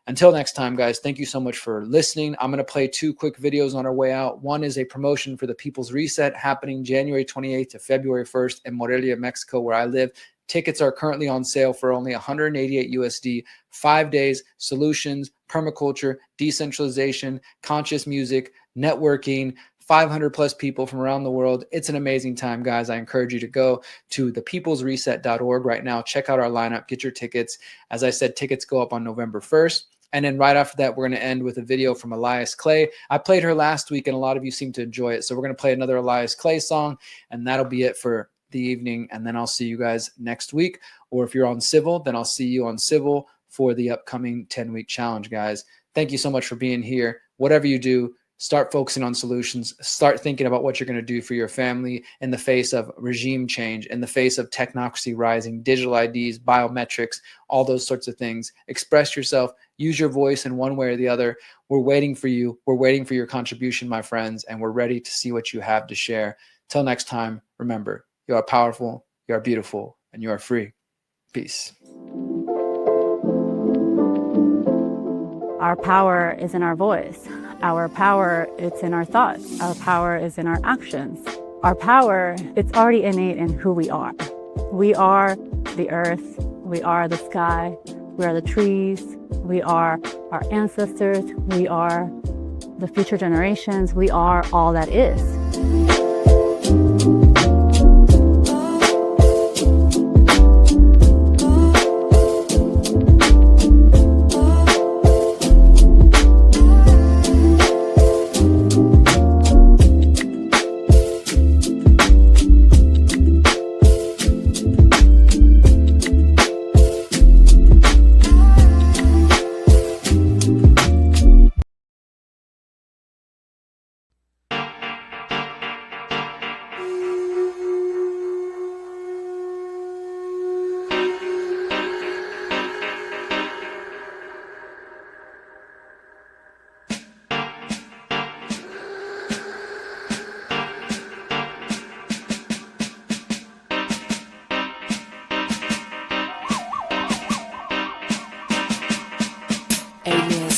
until next time, guys, thank you so much for listening. I'm going to play 2 quick videos on our way out. One is a promotion for the People's Reset happening January 28th to February 1st in Morelia, Mexico, where I live. Tickets are currently on sale for only $188 USD. 5 days, solutions, permaculture, decentralization, conscious music, networking, 500 plus people from around the world. It's an amazing time, guys. I encourage you to go to thepeoplesreset.org right now. Check out our lineup, get your tickets. As I said, tickets go up on November 1st. And then right after that, we're going to end with a video from Alais Clay. I played her last week and a lot of you seem to enjoy it. So we're going to play another Alais Clay song and that'll be it for the evening. And then I'll see you guys next week. Or if you're on Civil, then I'll see you on Civil for the upcoming 10-week challenge, guys. Thank you so much for being here. Whatever you do, start focusing on solutions. Start thinking about what you're going to do for your family in the face of regime change, in the face of technocracy rising, digital IDs, biometrics, all those sorts of things. Express yourself. Use your voice in one way or the other. We're waiting for you. We're waiting for your contribution, my friends, and we're ready to see what you have to share. Till next time, remember, you are powerful, you are beautiful, and you are free. Peace. Our power is in our voice. Our power, it's in our thoughts. Our power is in our actions. Our power, it's already innate in who we are. We are the earth. We are the sky. We are the trees. We are our ancestors. We are the future generations. We are all that is.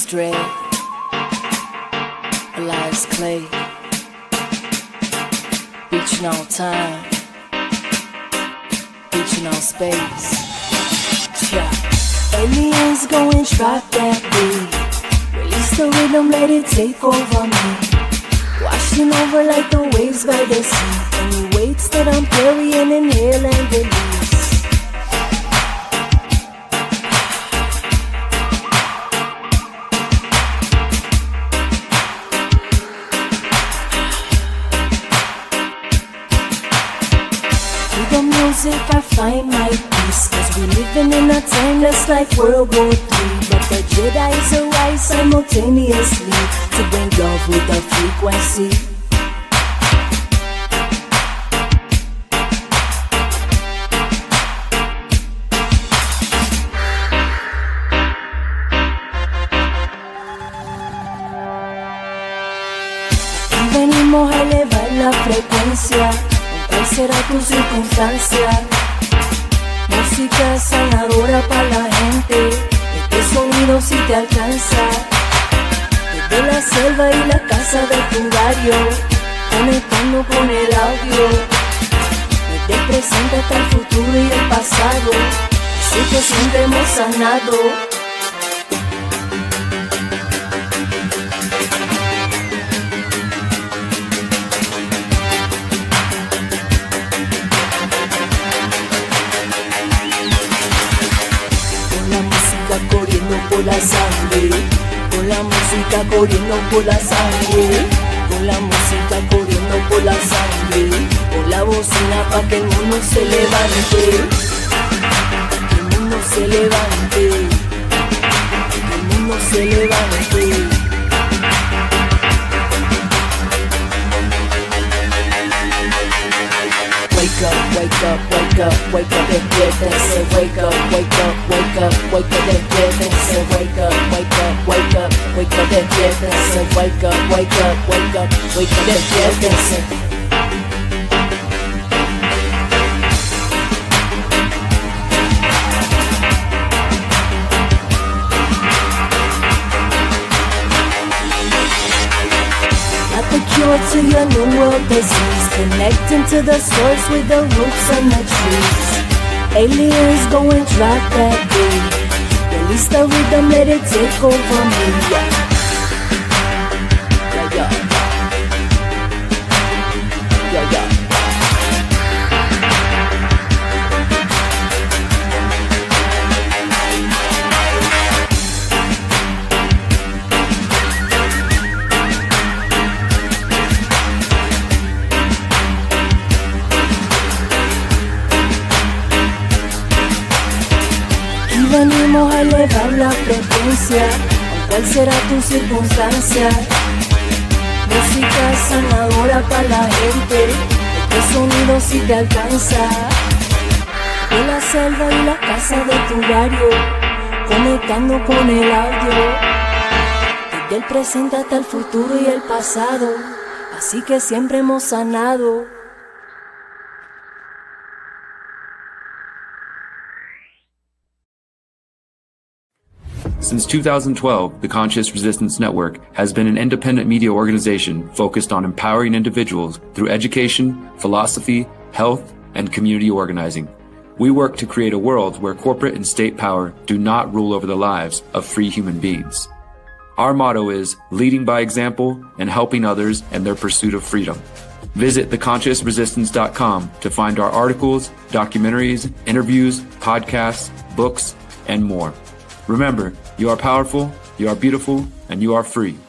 Dread, Alais Clay, reaching all time, reaching all space. Yeah. Aliens go and drop that beat, release the rhythm, let it take over me, washing over like the waves by the sea. Any weights that I'm carrying, inhale and release. Through the music I find my peace, 'cause we living in a time that's like World War III. But the Jedi's arise simultaneously to bring love with the frequency. Venimos a elevar la frecuencia. ¿Cuál será tu circunstancia? Música sanadora para la gente. Este sonido si te alcanza. Desde la selva y la casa de tu barrio, conectando con el audio. Desde el presente hasta el futuro y el pasado, así que siempre hemos sanado. Corriendo por la sangre, con la música corriendo por la sangre, con la música corriendo por la sangre, con la bocina pa' que el mundo se levante, que el mundo se levante, que el mundo se levante. Wake up, wake up, wake up, wake up, despiértense. Wake up, wake up, wake up, wake up, despiértense. Wake up, wake up, wake up, wake up, despiértense. Wake up, wake up, wake up, wake up, despiértense. Cure to your new world disease, connecting to the source with the roots and the trees. Aliens go and drop that beat, release the rhythm, let it take over me. Yeah, yeah, yeah, yeah. Venimos a elevar la frecuencia. ¿Cuál será tu circunstancia? Música sanadora para la gente. Este sonido si te alcanza. De la selva y la casa de tu barrio, conectando con el audio. Desde el presente hasta el futuro y el pasado, así que siempre hemos sanado. Since 2012, the Conscious Resistance Network has been an independent media organization focused on empowering individuals through education, philosophy, health, and community organizing. We work to create a world where corporate and state power do not rule over the lives of free human beings. Our motto is leading by example and helping others in their pursuit of freedom. Visit theconsciousresistance.com to find our articles, documentaries, interviews, podcasts, books, and more. Remember, you are powerful, you are beautiful, and you are free.